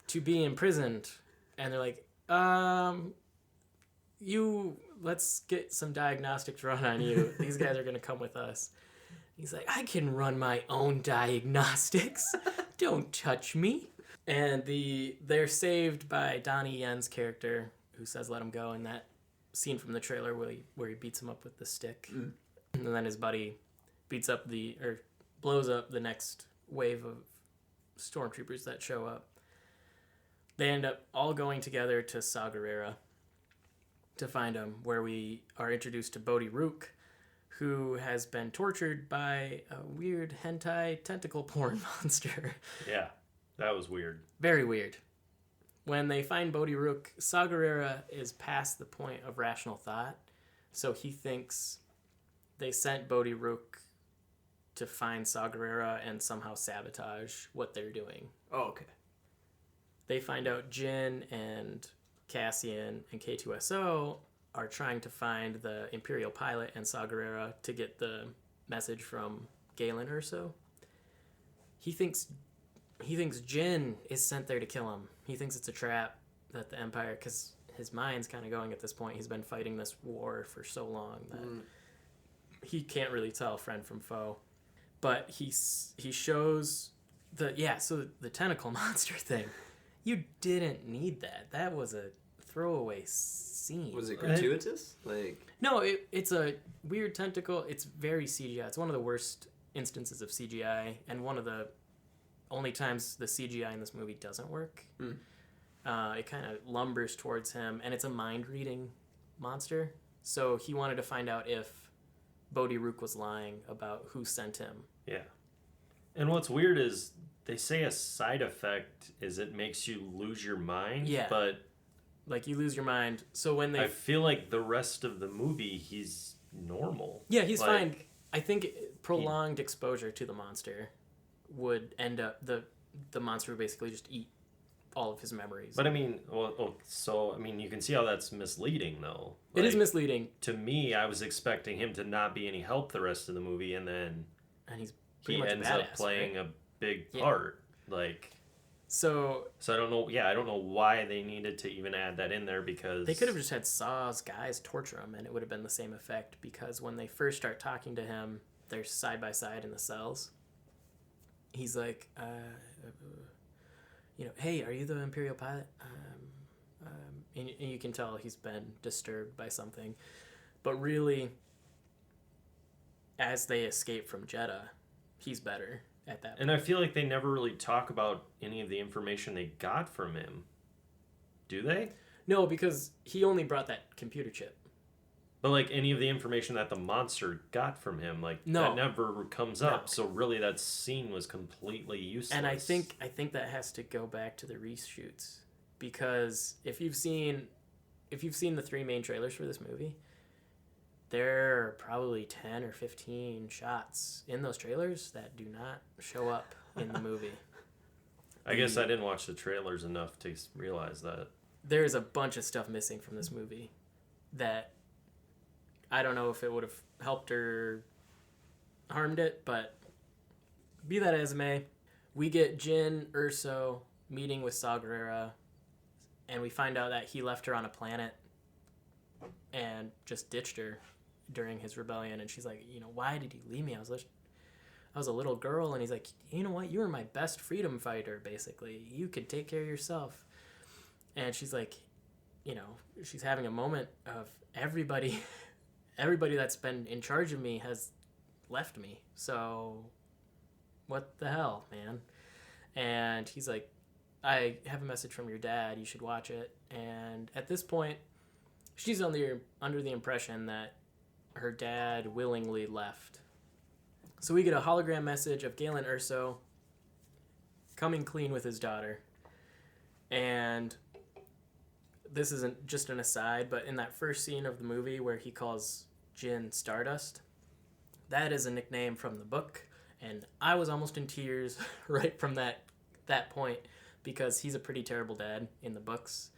Speaker 1: to be imprisoned. And they're like, let's get some diagnostics run on you. These guys are going to come with us. He's like, I can run my own diagnostics. Don't touch me. And they're saved by Donnie Yen's character, who says let him go, in that scene from the trailer where he beats him up with the stick. And then his buddy blows up the next wave of stormtroopers that show up. They end up all going together to Saw Gerrera to find him, where we are introduced to Bodhi Rook, who has been tortured by a weird hentai tentacle porn monster.
Speaker 2: Yeah, that was weird.
Speaker 1: Very weird. When they find Bodhi Rook, Saw Gerrera is past the point of rational thought, so he thinks they sent Bodhi Rook to find Saw Gerrera and somehow sabotage what they're doing.
Speaker 3: Oh, okay.
Speaker 1: They find out Jin and Cassian and K2SO are trying to find the Imperial pilot and Saw Gerrera to get the message from Galen Erso. He thinks Jin is sent there to kill him. He thinks it's a trap that the Empire, because his mind's kind of going at this point. He's been fighting this war for so long that he can't really tell friend from foe. But he shows so the tentacle monster thing. You didn't need that. That was a throwaway scene.
Speaker 3: Was it gratuitous?
Speaker 1: No, it's a weird tentacle. It's very CGI. It's one of the worst instances of CGI, and one of the only times the CGI in this movie doesn't work. It kind of lumbers towards him, and it's a mind-reading monster. So he wanted to find out if Bodhi Rook was lying about who sent him.
Speaker 2: Yeah. And what's weird is they say a side effect is it makes you lose your mind.
Speaker 1: Yeah.
Speaker 2: But
Speaker 1: like you lose your mind. So when they...
Speaker 2: I feel like the rest of the movie, he's normal.
Speaker 1: Yeah, he's fine. I think prolonged exposure to the monster would end up... The monster would basically just eat all of his memories.
Speaker 2: But I mean, you can see how that's misleading, though.
Speaker 1: It is misleading.
Speaker 2: To me, I was expecting him to not be any help the rest of the movie, and then
Speaker 1: he
Speaker 2: ends up playing a big part. So I don't know. Yeah, I don't know why they needed to even add that in there, because
Speaker 1: they could have just had Saw's guys torture him, and it would have been the same effect. Because when they first start talking to him, they're side by side in the cells. He's like, hey, are you the Imperial pilot? And you can tell he's been disturbed by something. But really, as they escape from Jeddah, he's better at that point.
Speaker 2: And I feel like they never really talk about any of the information they got from him. Do they?
Speaker 1: No, because he only brought that computer chip.
Speaker 2: But like any of the information that the monster got from him, like
Speaker 1: No.
Speaker 2: that never comes up.
Speaker 1: No.
Speaker 2: So really, that scene was completely useless.
Speaker 1: And I think that has to go back to the reshoots, because if you've seen the 3 main trailers for this movie, there are probably 10 or 15 shots in those trailers that do not show up in the movie.
Speaker 2: I guess I didn't watch the trailers enough to realize that.
Speaker 1: There's a bunch of stuff missing from this movie that I don't know if it would have helped or harmed it, but be that as it may, we get Jyn Erso meeting with Saw Gerrera, and we find out that he left her on a planet and just ditched her during his rebellion. And she's like, why did you leave me? I was a little girl. And he's like, you know what? You were my best freedom fighter, basically. You could take care of yourself. And she's like, she's having a moment of everybody that's been in charge of me has left me. So what the hell, man? And he's like, I have a message from your dad. You should watch it. And at this point, she's under the impression that her dad willingly left. So we get a hologram message of Galen Erso coming clean with his daughter. And this isn't just an aside, but in that first scene of the movie where he calls Jyn Stardust, that is a nickname from the book. And I was almost in tears right from that point, because he's a pretty terrible dad in the books,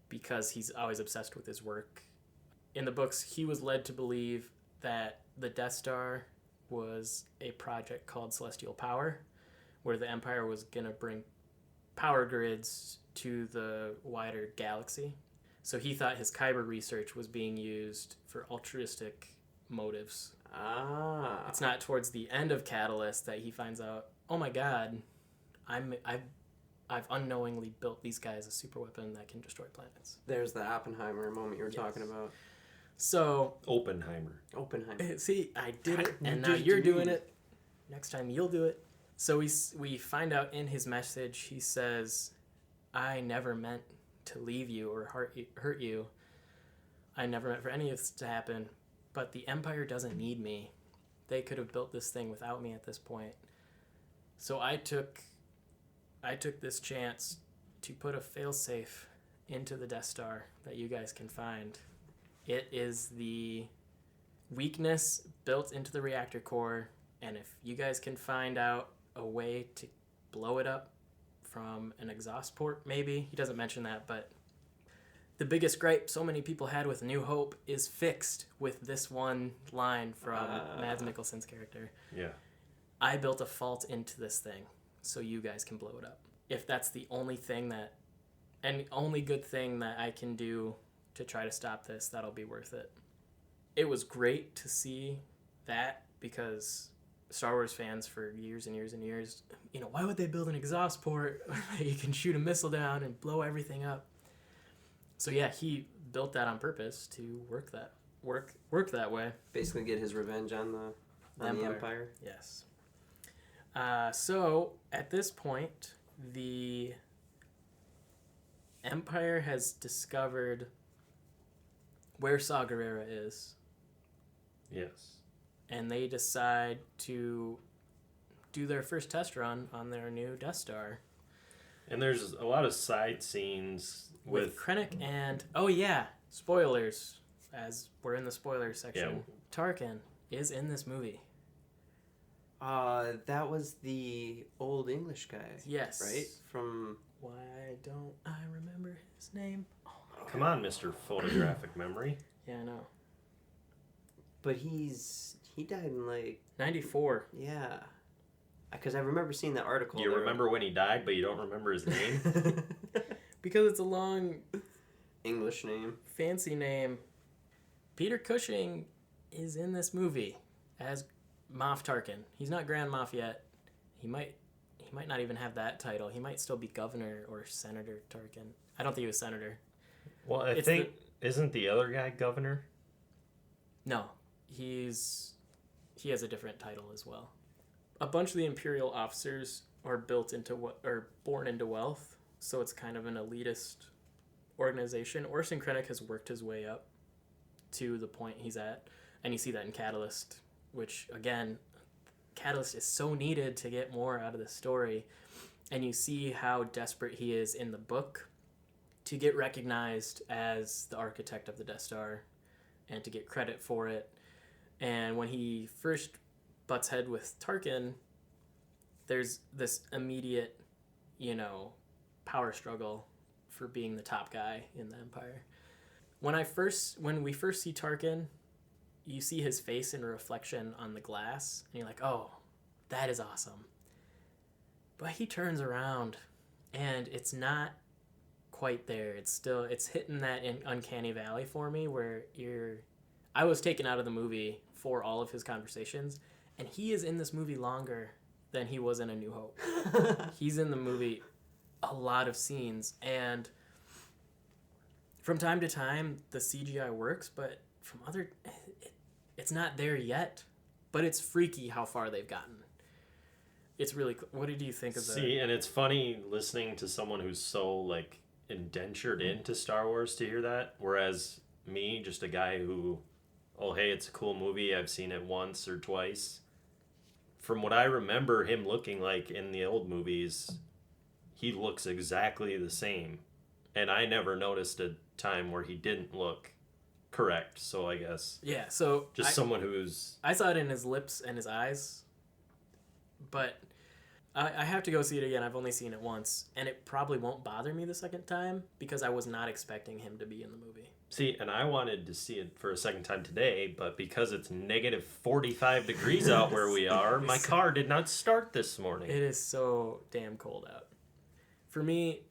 Speaker 1: because he's always obsessed with his work. In the books, he was led to believe that the Death Star was a project called Celestial Power, where the Empire was going to bring power grids to the wider galaxy. So he thought his Kyber research was being used for altruistic motives.
Speaker 3: Ah.
Speaker 1: It's not towards the end of Catalyst that he finds out, oh my god, I've unknowingly built these guys a super weapon that can destroy planets.
Speaker 3: There's the Oppenheimer moment you were talking about.
Speaker 1: So
Speaker 2: Oppenheimer.
Speaker 1: see, I did it, and now you're doing it. Next time you'll do it. So we find out in his message, he says, I never meant to leave you or hurt you. I never meant for any of this to happen, but the Empire doesn't need me. They could have built this thing without me at this point. So I took this chance to put a failsafe into the Death Star that you guys can find. It is the weakness built into the reactor core, and if you guys can find out a way to blow it up from an exhaust port, maybe. He doesn't mention that, but the biggest gripe so many people had with New Hope is fixed with this one line from Mads Mikkelsen's character.
Speaker 2: Yeah.
Speaker 1: I built a fault into this thing so you guys can blow it up. If that's the only only good thing that I can do to try to stop this, that'll be worth it. It was great to see that, because Star Wars fans for years and years and years, why would they build an exhaust port that you can shoot a missile down and blow everything up? So yeah, he built that on purpose to work that way.
Speaker 3: Basically get his revenge on the Empire.
Speaker 1: Yes. So at this point, the Empire has discovered where Saw Gerrera is.
Speaker 2: Yes.
Speaker 1: And they decide to do their first test run on their new Death Star.
Speaker 2: And there's a lot of side scenes with
Speaker 1: Krennic and... spoilers, as we're in the spoiler section.
Speaker 2: Yeah.
Speaker 1: Tarkin is in this movie.
Speaker 3: That was the old English guy.
Speaker 1: Yes.
Speaker 3: Right? From...
Speaker 1: Why don't I remember his name? Oh my God.
Speaker 2: Come on, Mr. Photographic Memory.
Speaker 1: Yeah, I know.
Speaker 3: But he died in
Speaker 1: 94.
Speaker 3: Yeah. Because I remember seeing that article.
Speaker 2: You remember when he died, but you don't remember his name?
Speaker 1: Because it's a long...
Speaker 3: English name.
Speaker 1: Fancy name. Peter Cushing is in this movie as Moff Tarkin. He's not Grand Moff yet. He might he might not even have that title. He might still be Governor or Senator Tarkin. I don't think he was Senator.
Speaker 2: Well, I
Speaker 1: It's
Speaker 2: think isn't the other guy governor?
Speaker 1: No, he has a different title as well. A bunch of the Imperial officers are born into wealth, so it's kind of an elitist organization. Orson Krennic has worked his way up to the point he's at, and you see that in Catalyst, which again, Catalyst is so needed to get more out of the story, and you see how desperate he is in the book to get recognized as the architect of the Death Star and to get credit for it. And when he first butts head with Tarkin, there's this immediate, power struggle for being the top guy in the Empire. When we first see Tarkin, you see his face in a reflection on the glass, and you're like, oh, that is awesome. But he turns around, and it's not quite there. It's hitting that uncanny valley for me where I was taken out of the movie for all of his conversations, and he is in this movie longer than he was in A New Hope. He's in the movie a lot of scenes, and from time to time the CGI works, but from it's not there yet. But it's freaky how far they've gotten. It's really what did you think of that?
Speaker 2: See, and it's funny listening to someone who's so indentured into Star Wars to hear that, whereas me, just a guy who, oh hey, it's a cool movie, I've seen it once or twice. From what I remember him looking like in the old movies, he looks exactly the same. And I never noticed a time where he didn't look correct, so I guess.
Speaker 1: Yeah, so
Speaker 2: someone who's...
Speaker 1: I saw it in his lips and his eyes, but I have to go see it again. I've only seen it once, and it probably won't bother me the second time because I was not expecting him to be in the movie.
Speaker 2: See, and I wanted to see it for a second time today, but because it's negative 45 degrees out where we are, my car did not start this morning.
Speaker 1: It is so damn cold out. For me,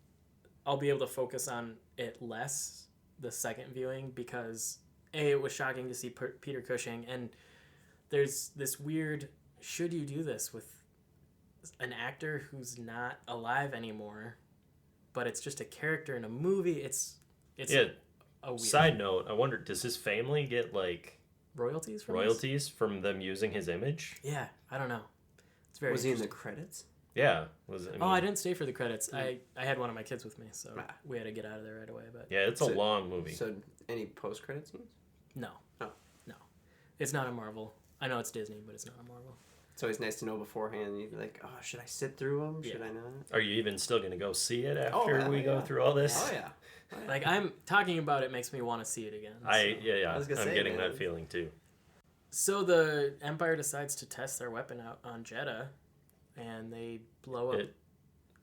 Speaker 1: I'll be able to focus on it less the second viewing because it was shocking to see Peter Cushing, and there's this weird, should you do this with an actor who's not alive anymore, but it's just a character in a movie? It's
Speaker 2: yeah.
Speaker 1: A weird...
Speaker 2: Side note, I wonder, does his family get
Speaker 1: royalties this?
Speaker 2: From them using his image?
Speaker 1: Yeah, I don't know. It's very.
Speaker 3: Was he in the credits?
Speaker 2: Yeah.
Speaker 1: I didn't stay for the credits. I had one of my kids with me, so we had to get out of there right away. But
Speaker 2: yeah, it's a long movie.
Speaker 3: So any post-credit scenes?
Speaker 1: No.
Speaker 3: Oh.
Speaker 1: No. It's not a Marvel. I know it's Disney, but it's not a Marvel.
Speaker 3: It's always nice to know beforehand. You'd be like, oh, should I sit through them? Should I not?
Speaker 2: Are you even still going to go see it after we go through all this?
Speaker 3: Oh, yeah.
Speaker 1: I'm talking about it makes me want to see it again. So.
Speaker 2: I'm getting that feeling too.
Speaker 1: So the Empire decides to test their weapon out on Jeddah, and they blow up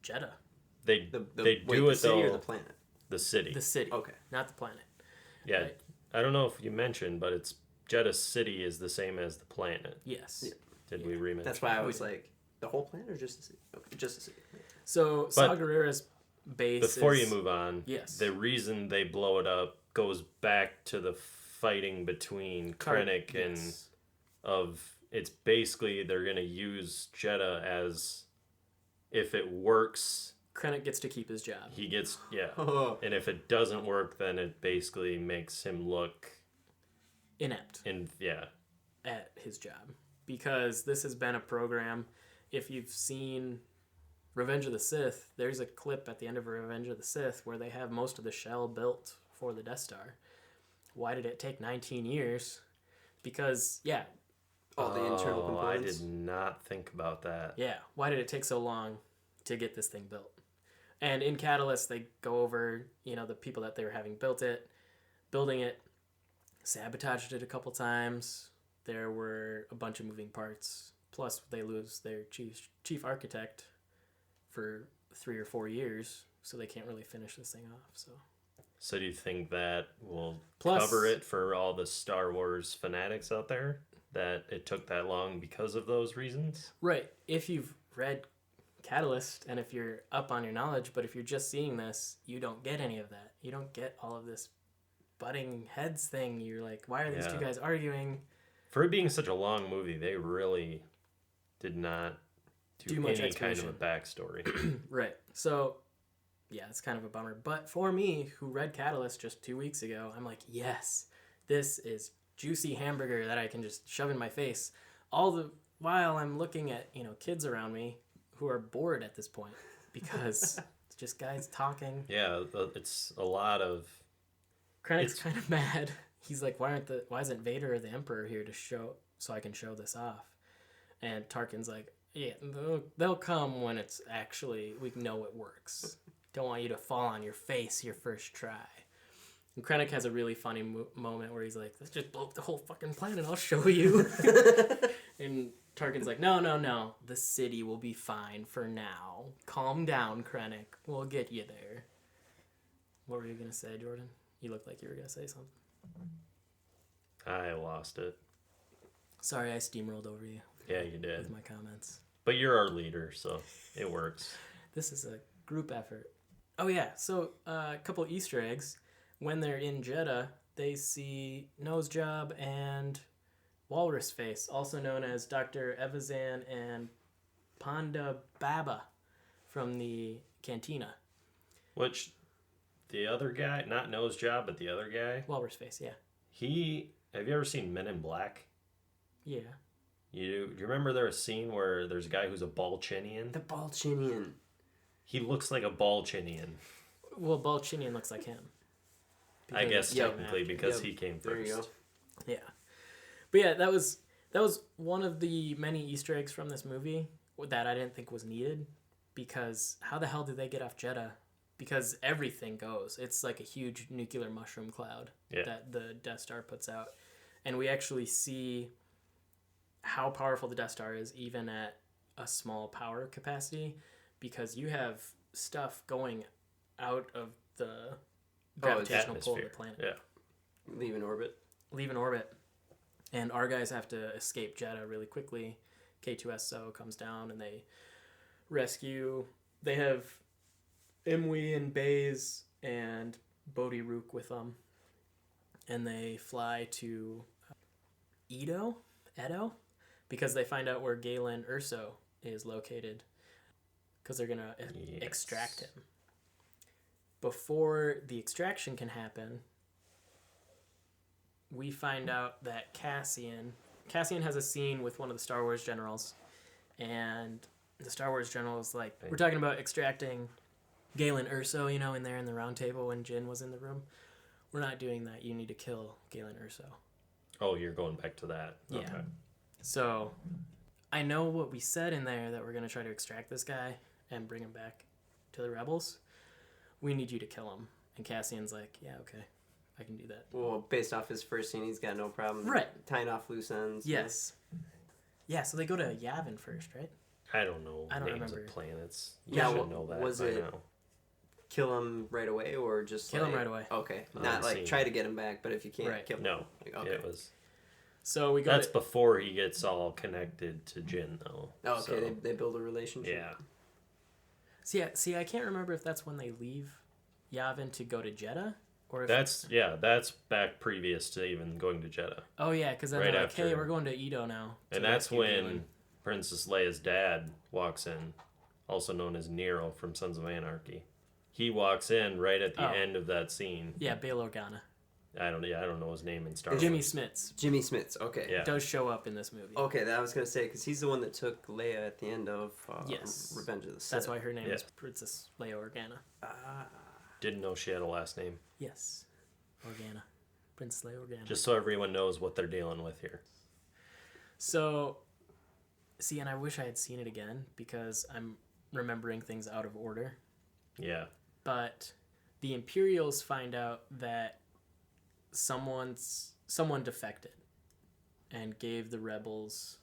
Speaker 1: Jeddah.
Speaker 2: They do
Speaker 3: the
Speaker 2: it
Speaker 3: city
Speaker 2: though.
Speaker 3: Or the planet?
Speaker 2: The city.
Speaker 1: The city.
Speaker 3: Okay.
Speaker 1: Not the planet.
Speaker 2: Yeah.
Speaker 1: Right.
Speaker 2: I don't know if you mentioned, but it's Jeddah City is the same as the planet.
Speaker 1: Yes.
Speaker 3: Yeah.
Speaker 2: Did we remake?
Speaker 3: That's why I was like, the whole planet or just the city? Okay, just the city.
Speaker 1: So Saw Gerrera's base.
Speaker 2: Before you move on,
Speaker 1: yes,
Speaker 2: the reason they blow it up goes back to the fighting between Krennic and it's basically they're gonna use Jeddah as, if it works,
Speaker 1: Krennic gets to keep his job.
Speaker 2: He gets and if it doesn't work, then it basically makes him look
Speaker 1: inept. At his job. Because this has been a program, if you've seen Revenge of the Sith, there's a clip at the end of Revenge of the Sith where they have most of the shell built for the Death Star. Why did it take 19 years? Because,
Speaker 3: all the internal components.
Speaker 2: I did not think about that.
Speaker 1: Yeah, why did it take so long to get this thing built? And in Catalyst, they go over, the people that they were having building it, sabotaged it a couple times. There were a bunch of moving parts. Plus, they lose their chief architect for 3 or 4 years, so they can't really finish this thing off.
Speaker 2: So do you think that will cover it for all the Star Wars fanatics out there? That it took that long because of those reasons?
Speaker 1: Right. If you've read Catalyst and if you're up on your knowledge, but if you're just seeing this, you don't get any of that. You don't get all of this butting heads thing. You're like, why are these two guys arguing?
Speaker 2: For it being such a long movie, they really did not
Speaker 1: do much
Speaker 2: any kind of
Speaker 1: exposition.
Speaker 2: a backstory.
Speaker 1: Right. So, yeah, it's kind of a bummer. But for me, who read Catalyst just 2 weeks ago, I'm like, yes, this is juicy hamburger that I can just shove in my face. All the while I'm looking at, kids around me who are bored at this point because it's just guys talking.
Speaker 2: Yeah, it's a lot of.
Speaker 1: Krennic's kind of mad. He's like, why isn't Vader or the Emperor here to show so I can show this off? And Tarkin's like, yeah, they'll come when it's actually we know it works. Don't want you to fall on your face your first try. And Krennic has a really funny moment where he's like, let's just blow up the whole fucking planet. I'll show you. And Tarkin's like, no. The city will be fine for now. Calm down, Krennic. We'll get you there. What were you going to say, Jordan? You looked like you were going to say something.
Speaker 2: I lost it.
Speaker 1: Sorry, I steamrolled over you.
Speaker 2: Yeah, you did.
Speaker 1: With my comments.
Speaker 2: But you're our leader, so it works.
Speaker 1: This is a group effort. Oh, yeah. So, a couple Easter eggs. When they're in Jeddah, they see Nosejob and Walrus Face, also known as Dr. Evazan and Ponda Baba from the Cantina.
Speaker 2: Which, the other guy, not Nosejob, but the other guy,
Speaker 1: Walrus Face, yeah.
Speaker 2: have you ever seen Men in Black?
Speaker 1: Yeah.
Speaker 2: Do you remember there's a scene where there's a guy who's a Balchinian?
Speaker 3: The Balchinian.
Speaker 2: He looks like a Balchinian.
Speaker 1: Well, Balchinian looks like him.
Speaker 2: I guess technically
Speaker 1: after.
Speaker 2: because he came first.
Speaker 3: There you go.
Speaker 1: Yeah. But yeah, that was one of the many Easter eggs from this movie that I didn't think was needed, because how the hell did they get off Jeddah? Because everything goes. It's like a huge nuclear mushroom cloud that the Death Star puts out. And we actually see how powerful the Death Star is even at a small power capacity, because you have stuff going out of the gravitational pull of the planet.
Speaker 2: Yeah.
Speaker 3: Leave in orbit.
Speaker 1: And our guys have to escape Jeddah really quickly. K2SO comes down and they rescue. They have Imwe and Baze and Bodhi Rook with them. And they fly to Edo, because they find out where Galen Erso is located. Because they're going to extract him. Before the extraction can happen, we find out that Cassian has a scene with one of the Star Wars generals, and the Star Wars general is like, we're talking about extracting Galen Erso, in there in the round table when Jyn was in the room. We're not doing that. You need to kill Galen Erso.
Speaker 2: Oh, you're going back to that.
Speaker 1: Yeah.
Speaker 2: Okay.
Speaker 1: So I know what we said in there, that we're going to try to extract this guy and bring him back to the rebels. We need you to kill him. And Cassian's like, yeah, okay. I can do that.
Speaker 3: Well, based off his first scene, he's got no problem tying off loose ends.
Speaker 1: Yes. Yeah, so they go to Yavin first, right?
Speaker 2: I don't know
Speaker 1: I don't
Speaker 2: names
Speaker 1: remember.
Speaker 2: of planets. You
Speaker 3: Yeah,
Speaker 2: should know that
Speaker 3: was
Speaker 2: by
Speaker 3: it
Speaker 2: now.
Speaker 3: Kill him right away, or just
Speaker 1: Kill him right away.
Speaker 3: Okay,
Speaker 2: On
Speaker 3: not
Speaker 2: the
Speaker 3: like
Speaker 2: scene.
Speaker 3: try to get him back, but if you can't,
Speaker 1: Right.
Speaker 3: kill him.
Speaker 2: No.
Speaker 3: Like, okay.
Speaker 2: It was.
Speaker 1: So we go
Speaker 2: That's
Speaker 1: to...
Speaker 2: before he gets all connected to Jyn, though.
Speaker 3: Oh, okay,
Speaker 2: So,
Speaker 3: they build a relationship.
Speaker 2: yeah.
Speaker 1: See, I can't remember if that's when they leave Yavin to go to Jeddah, or if...
Speaker 2: That's back previous to even going to Jeddah.
Speaker 1: Oh, yeah, because then
Speaker 2: Right
Speaker 1: they're like, hey,
Speaker 2: after.
Speaker 1: we're going to Edo now. to
Speaker 2: And that's
Speaker 1: rescue
Speaker 2: when
Speaker 1: Galen.
Speaker 2: Princess Leia's dad walks in, also known as Nero from Sons of Anarchy. He walks in right at the
Speaker 1: Oh.
Speaker 2: end of that scene.
Speaker 1: Yeah, Bail Organa.
Speaker 2: I don't know his name in Star Wars.
Speaker 1: Jimmy Smits
Speaker 3: Jimmy Smits. Okay.
Speaker 2: Yeah.
Speaker 1: does show up in this movie.
Speaker 3: Okay, that I was gonna say because he's the one that took Leia at the end of
Speaker 1: Yes.
Speaker 3: Revenge of the Sith.
Speaker 1: That's why her name
Speaker 2: Yeah.
Speaker 1: is Princess Leia Organa.
Speaker 2: Didn't know she had a last name.
Speaker 1: Yes. Organa. Princess Leia Organa.
Speaker 2: Just so everyone knows what they're dealing with here.
Speaker 1: So, see, and I wish I had seen it again because I'm remembering things out of order.
Speaker 2: Yeah.
Speaker 1: But the Imperials find out that someone defected and gave the rebels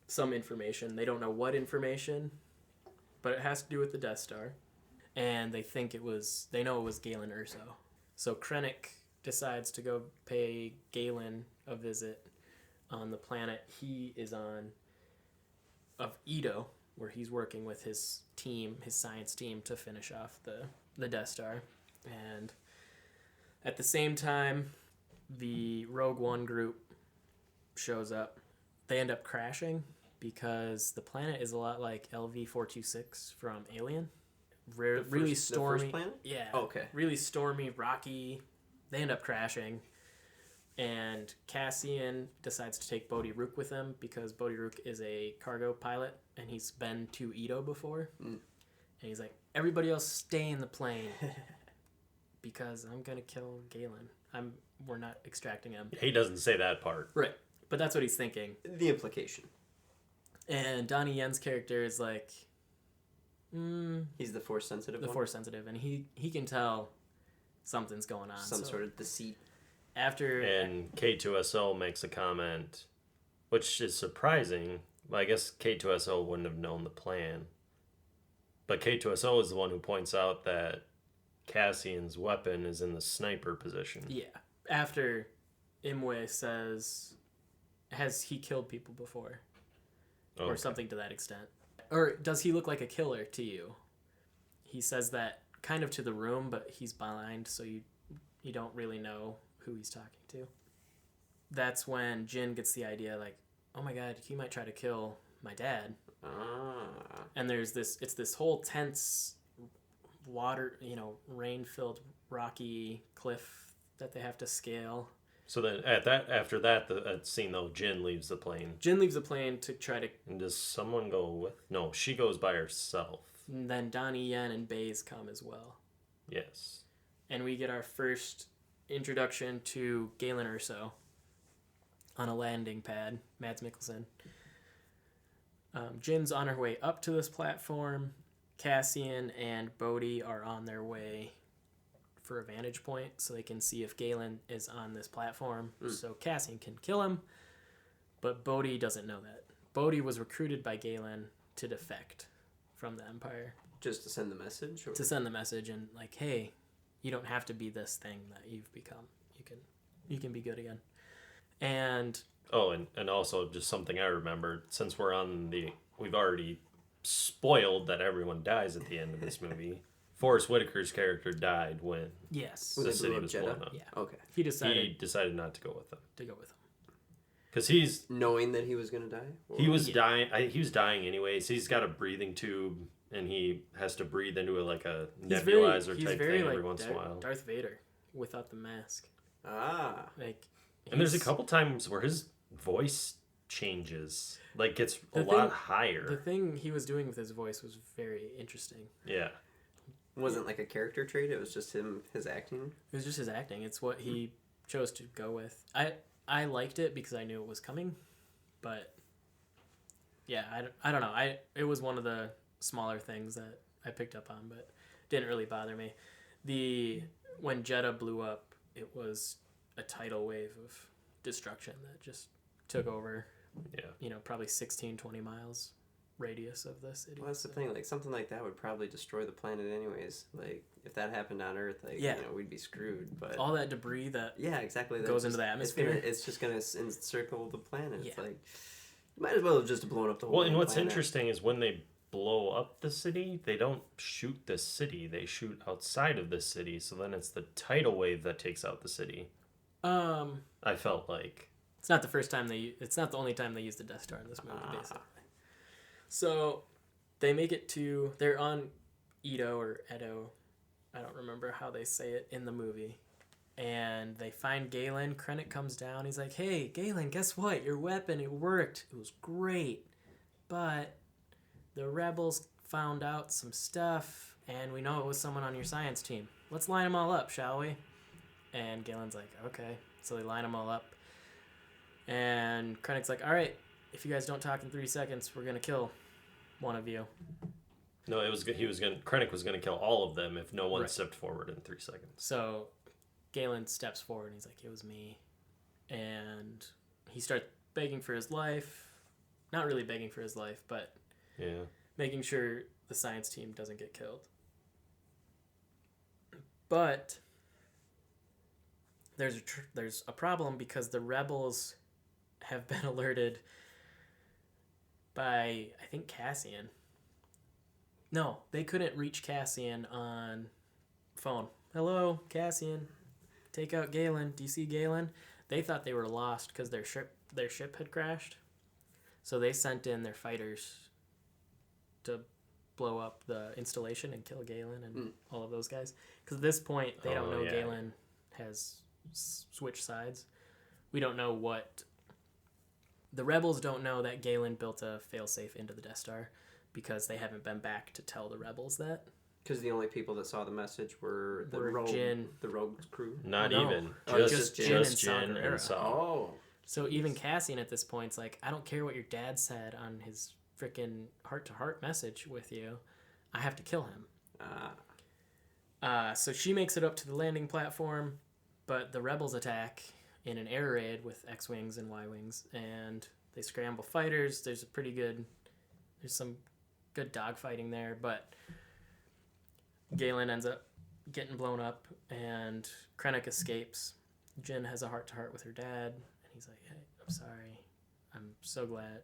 Speaker 1: some information. They don't know what information, but it has to do with the Death Star. And they know it was Galen Erso. So Krennic decides to go pay Galen a visit on the planet he is on of Edo, where he's working with his team, his science team, to finish off the Death Star. And at the same time, the Rogue One group shows up. They end up crashing because the planet is a lot like LV-426 from Alien.
Speaker 3: The
Speaker 1: Really
Speaker 3: first
Speaker 1: stormy.
Speaker 3: planet?
Speaker 1: Yeah.
Speaker 3: Oh, okay.
Speaker 1: Really stormy, rocky. They end up crashing. And Cassian decides to take Bodhi Rook with him because Bodhi Rook is a cargo pilot and he's been to Edo before. And he's like, everybody else stay in the plane because I'm going to kill Galen. We're not extracting him.
Speaker 2: He doesn't say that part.
Speaker 1: Right. But that's what he's thinking.
Speaker 3: The implication.
Speaker 1: And Donnie Yen's character is like,
Speaker 3: He's the force sensitive one?
Speaker 1: Force sensitive, and he can tell something's going on.
Speaker 3: Some sort of deceit.
Speaker 1: After
Speaker 2: And K2SO makes a comment, which is surprising. I guess K2SO wouldn't have known the plan. But K2SO is the one who points out that Cassian's weapon is in the sniper position.
Speaker 1: Yeah. After Imwe says, has he killed people before? Or something to that extent. Or does he look like a killer to you? He says that kind of to the room, but he's blind, so you don't really know who he's talking to. That's when Jin gets the idea, like, oh my god, he might try to kill my dad. And it's this whole tense water, rain-filled rocky cliff that they have to scale.
Speaker 2: So then after that scene though, Jin leaves the plane.
Speaker 1: Jin leaves the plane to try to...
Speaker 2: And does someone go with? No, she goes by herself.
Speaker 1: And then Donnie Yen and Baze come as well.
Speaker 2: Yes.
Speaker 1: And we get our first introduction to Galen Erso on a landing pad, Mads Mikkelsen. Jin's on her way up to this platform. Cassian and Bodhi are on their way for a vantage point so they can see if Galen is on this platform so Cassian can kill him. But Bodhi doesn't know that. Bodhi was recruited by Galen to defect from the Empire.
Speaker 3: Just to send the message? Or?
Speaker 1: To send the message and like, hey, you don't have to be this thing that you've become. You can be good again. And
Speaker 2: and also just something I remembered, since we've already spoiled that everyone dies at the end of this movie. Forrest Whitaker's character died when
Speaker 1: the
Speaker 2: city was blown up.
Speaker 1: Yeah.
Speaker 3: Okay.
Speaker 1: He decided
Speaker 2: not to go with them.
Speaker 1: Because
Speaker 2: he's
Speaker 3: knowing that he was going to die? Or?
Speaker 2: He was dying. He was dying anyways. He's got a breathing tube, and he has to breathe into a nebulizer type thing every once in a while.
Speaker 1: Darth Vader without the mask.
Speaker 2: And there's a couple times where his voice changes, gets a lot higher.
Speaker 1: The thing he was doing with his voice was very interesting.
Speaker 2: Yeah.
Speaker 3: It wasn't like a character trait. It was just his acting.
Speaker 1: It was just his acting. It's what he chose to go with. I liked it because I knew it was coming, but yeah, I don't know. It was one of the smaller things that I picked up on, but didn't really bother me. When Jeddah blew up, it was a tidal wave of destruction that just took over.
Speaker 2: Yeah.
Speaker 1: Probably 16, 20 miles radius of the city.
Speaker 3: Well, that's the thing. Something like that would probably destroy the planet anyways. If that happened on Earth, we'd be screwed. But
Speaker 1: all that debris that
Speaker 3: exactly
Speaker 1: goes into the atmosphere,
Speaker 3: it's just gonna encircle the planet. Yeah. It's you might as well have just blown up the whole.
Speaker 2: Well, and what's interesting is when they blow up the city, they don't shoot the city; they shoot outside of the city. So then it's the tidal wave that takes out the city. I felt like
Speaker 1: it's not the first time it's not the only time they used the Death Star in this movie, basically. So they make it they're on Edo or Edo. I don't remember how they say it in the movie. And they find Galen. Krennic comes down. He's like, hey, Galen, guess what? Your weapon, it worked. It was great. But the rebels found out some stuff, and we know it was someone on your science team. Let's line them all up, shall we? And Galen's like, okay. So they line them all up. And Krennic's like, all right, if you guys don't talk in 3 seconds, we're going to kill one of you.
Speaker 2: No, Krennic was gonna kill all of them if no one stepped forward in 3 seconds.
Speaker 1: So Galen steps forward and he's like, it was me. And he starts begging for his life. Not really begging for his life, but making sure the science team doesn't get killed. But there's a problem because the rebels have been alerted by, I think, Cassian. No, they couldn't reach Cassian on phone. Hello, Cassian. Take out Galen. Do you see Galen? They thought they were lost because their ship had crashed. So they sent in their fighters to blow up the installation and kill Galen and all of those guys. Because at this point, they don't know Galen has switched sides. We don't know what... The rebels don't know that Galen built a failsafe into the Death Star because they haven't been back to tell the rebels that.
Speaker 3: Because the only people that saw the message were the rogue crew.
Speaker 2: Not
Speaker 1: No.
Speaker 2: even.
Speaker 1: Just Jyn and Saw.
Speaker 3: Oh.
Speaker 1: So even Cassian at this point's like, I don't care what your dad said on his freaking heart-to-heart message with you. I have to kill him. So she makes it up to the landing platform, but the rebels attack in an air raid with X-Wings and Y-Wings, and they scramble fighters. There's some good dogfighting there, but Galen ends up getting blown up, and Krennic escapes. Jyn has a heart-to-heart with her dad, and he's like, hey, I'm sorry. I'm so glad,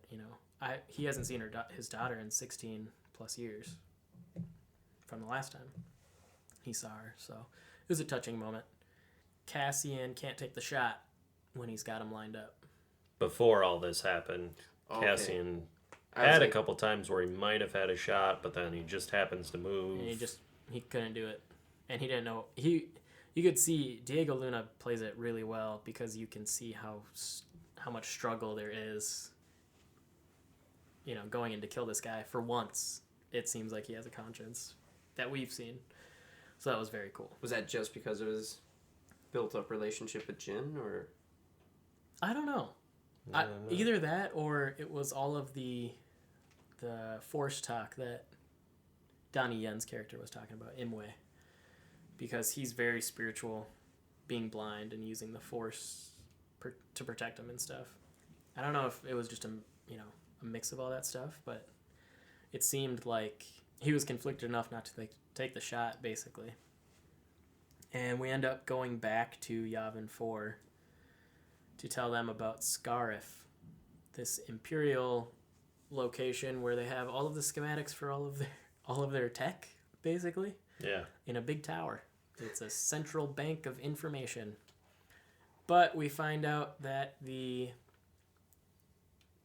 Speaker 1: he hasn't seen his daughter in 16 plus years from the last time he saw her, so it was a touching moment. Cassian can't take the shot when he's got him lined up.
Speaker 2: Before all this happened,
Speaker 3: Okay.
Speaker 2: Cassian had a couple times where he might have had a shot, but then he just happens to move.
Speaker 1: And he couldn't do it, and he didn't know. You could see Diego Luna plays it really well because you can see how much struggle there is. Going in to kill this guy. For once, it seems like he has a conscience that we've seen. So that was very cool.
Speaker 3: Was that just because of his built-up relationship with Jyn, or?
Speaker 1: I don't know. Either that, or it was all of the Force talk that Donnie Yen's character was talking about, Imwe. Because he's very spiritual, being blind and using the Force to protect him and stuff. I don't know if it was just a mix of all that stuff, but it seemed like he was conflicted enough not to take the shot, basically. And we end up going back to Yavin 4 to tell them about Scarif, this Imperial location where they have all of the schematics for all of their tech, basically.
Speaker 2: Yeah.
Speaker 1: In a big tower. It's a central bank of information. But we find out that the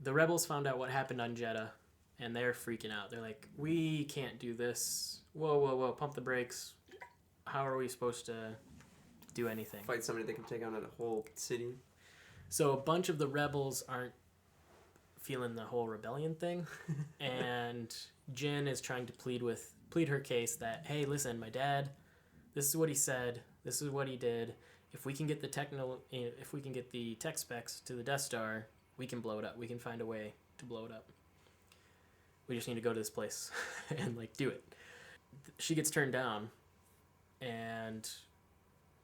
Speaker 1: rebels found out what happened on Jeddah, and they're freaking out. They're like, we can't do this. Whoa, pump the brakes. How are we supposed to do anything?
Speaker 3: Fight somebody that can take on a whole city.
Speaker 1: So a bunch of the rebels aren't feeling the whole rebellion thing, and Jyn is trying to plead her case that, hey, listen, my dad, this is what he said, this is what he did. If we can get the tech specs to the Death Star, we can blow it up. We can find a way to blow it up. We just need to go to this place and do it. She gets turned down, and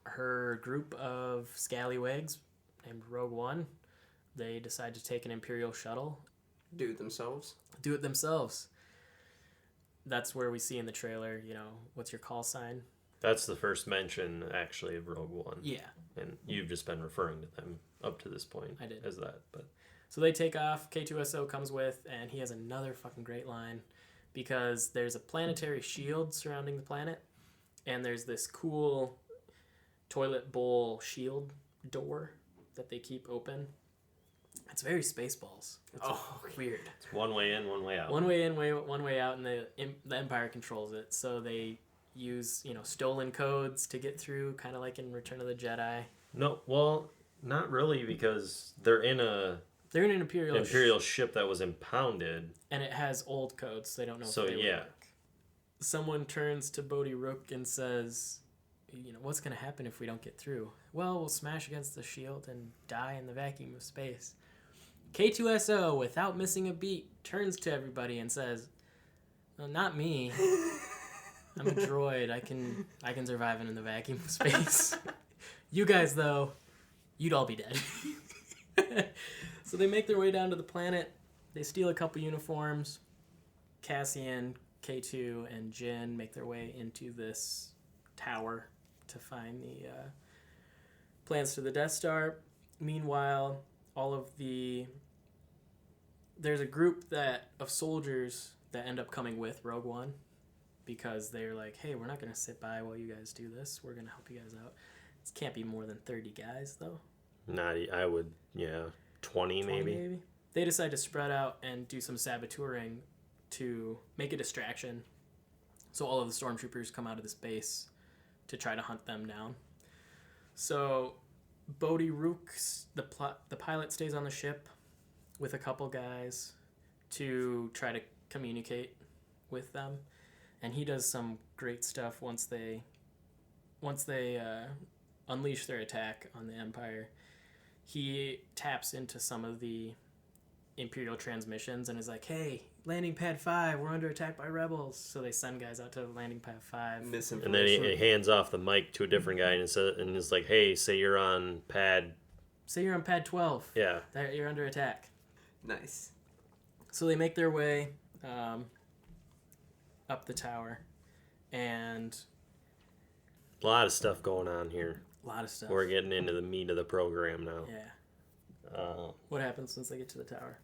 Speaker 1: her group of scallywags named Rogue One, they decide to take an Imperial shuttle.
Speaker 3: Do it themselves.
Speaker 1: That's where we see in the trailer, what's your call sign?
Speaker 2: That's the first mention, actually, of Rogue One.
Speaker 1: Yeah.
Speaker 2: And you've just been referring to them up to this point.
Speaker 1: I did.
Speaker 2: As that, but...
Speaker 1: So they take off, K2SO comes with, and he has another fucking great line, because there's a planetary shield surrounding the planet, and there's this cool toilet bowl shield door that they keep open. It's very Spaceballs. It's weird.
Speaker 2: It's one way in, one way out.
Speaker 1: One way in, one way out, and the Empire controls it. So they use, stolen codes to get through, kind of like in Return of the Jedi.
Speaker 2: No, well, not really, because they're in an Imperial ship that was impounded.
Speaker 1: And it has old codes, so they don't know
Speaker 2: so,
Speaker 1: if they
Speaker 2: yeah.
Speaker 1: work. Someone turns to Bodhi Rook and says, what's going to happen if we don't get through? Well, we'll smash against the shield and die in the vacuum of space. K2SO, without missing a beat, turns to everybody and says, no, not me. I'm a droid. I can survive in the vacuum of space. You guys, though, you'd all be dead. So they make their way down to the planet. They steal a couple uniforms. Cassian, K2, and Jyn make their way into this tower to find the plans to the Death Star. Meanwhile, there's a group of soldiers that end up coming with Rogue One, because they're like, hey, we're not going to sit by while you guys do this. We're going to help you guys out. It can't be more than 30 guys, though.
Speaker 2: 20 maybe.
Speaker 1: they decide to spread out and do some saboteuring to make a distraction. So all of the stormtroopers come out of this base to try to hunt them down. So Bodhi Rook, the pilot, stays on the ship with a couple guys to try to communicate with them, and he does some great stuff once they unleash their attack on the Empire. He taps into some of the Imperial transmissions and is like, "Hey, landing pad 5, we're under attack by rebels." So they send guys out to landing pad 5.
Speaker 2: And then he hands off the mic to a different guy and is like, "Hey, say you're on pad
Speaker 1: 12.
Speaker 2: Yeah.
Speaker 1: That you're under attack."
Speaker 3: Nice.
Speaker 1: So they make their way up the tower, and
Speaker 2: A lot of stuff going on here.
Speaker 1: a lot of stuff.
Speaker 2: We're getting into the meat of the program now.
Speaker 1: Yeah. What happens once they get to the tower?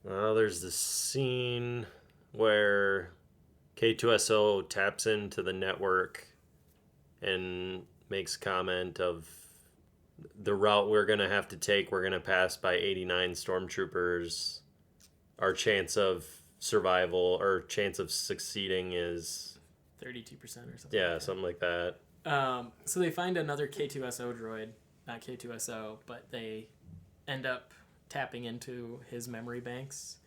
Speaker 2: There's this scene where K2SO taps into the network and makes a comment of the route we're going to have to take. We're going to pass by 89 stormtroopers. Our chance of survival or chance of succeeding is
Speaker 1: 32% or something.
Speaker 2: Yeah, something like that.
Speaker 1: So they find another K2SO droid, not K2SO, but they end up tapping into his memory banks,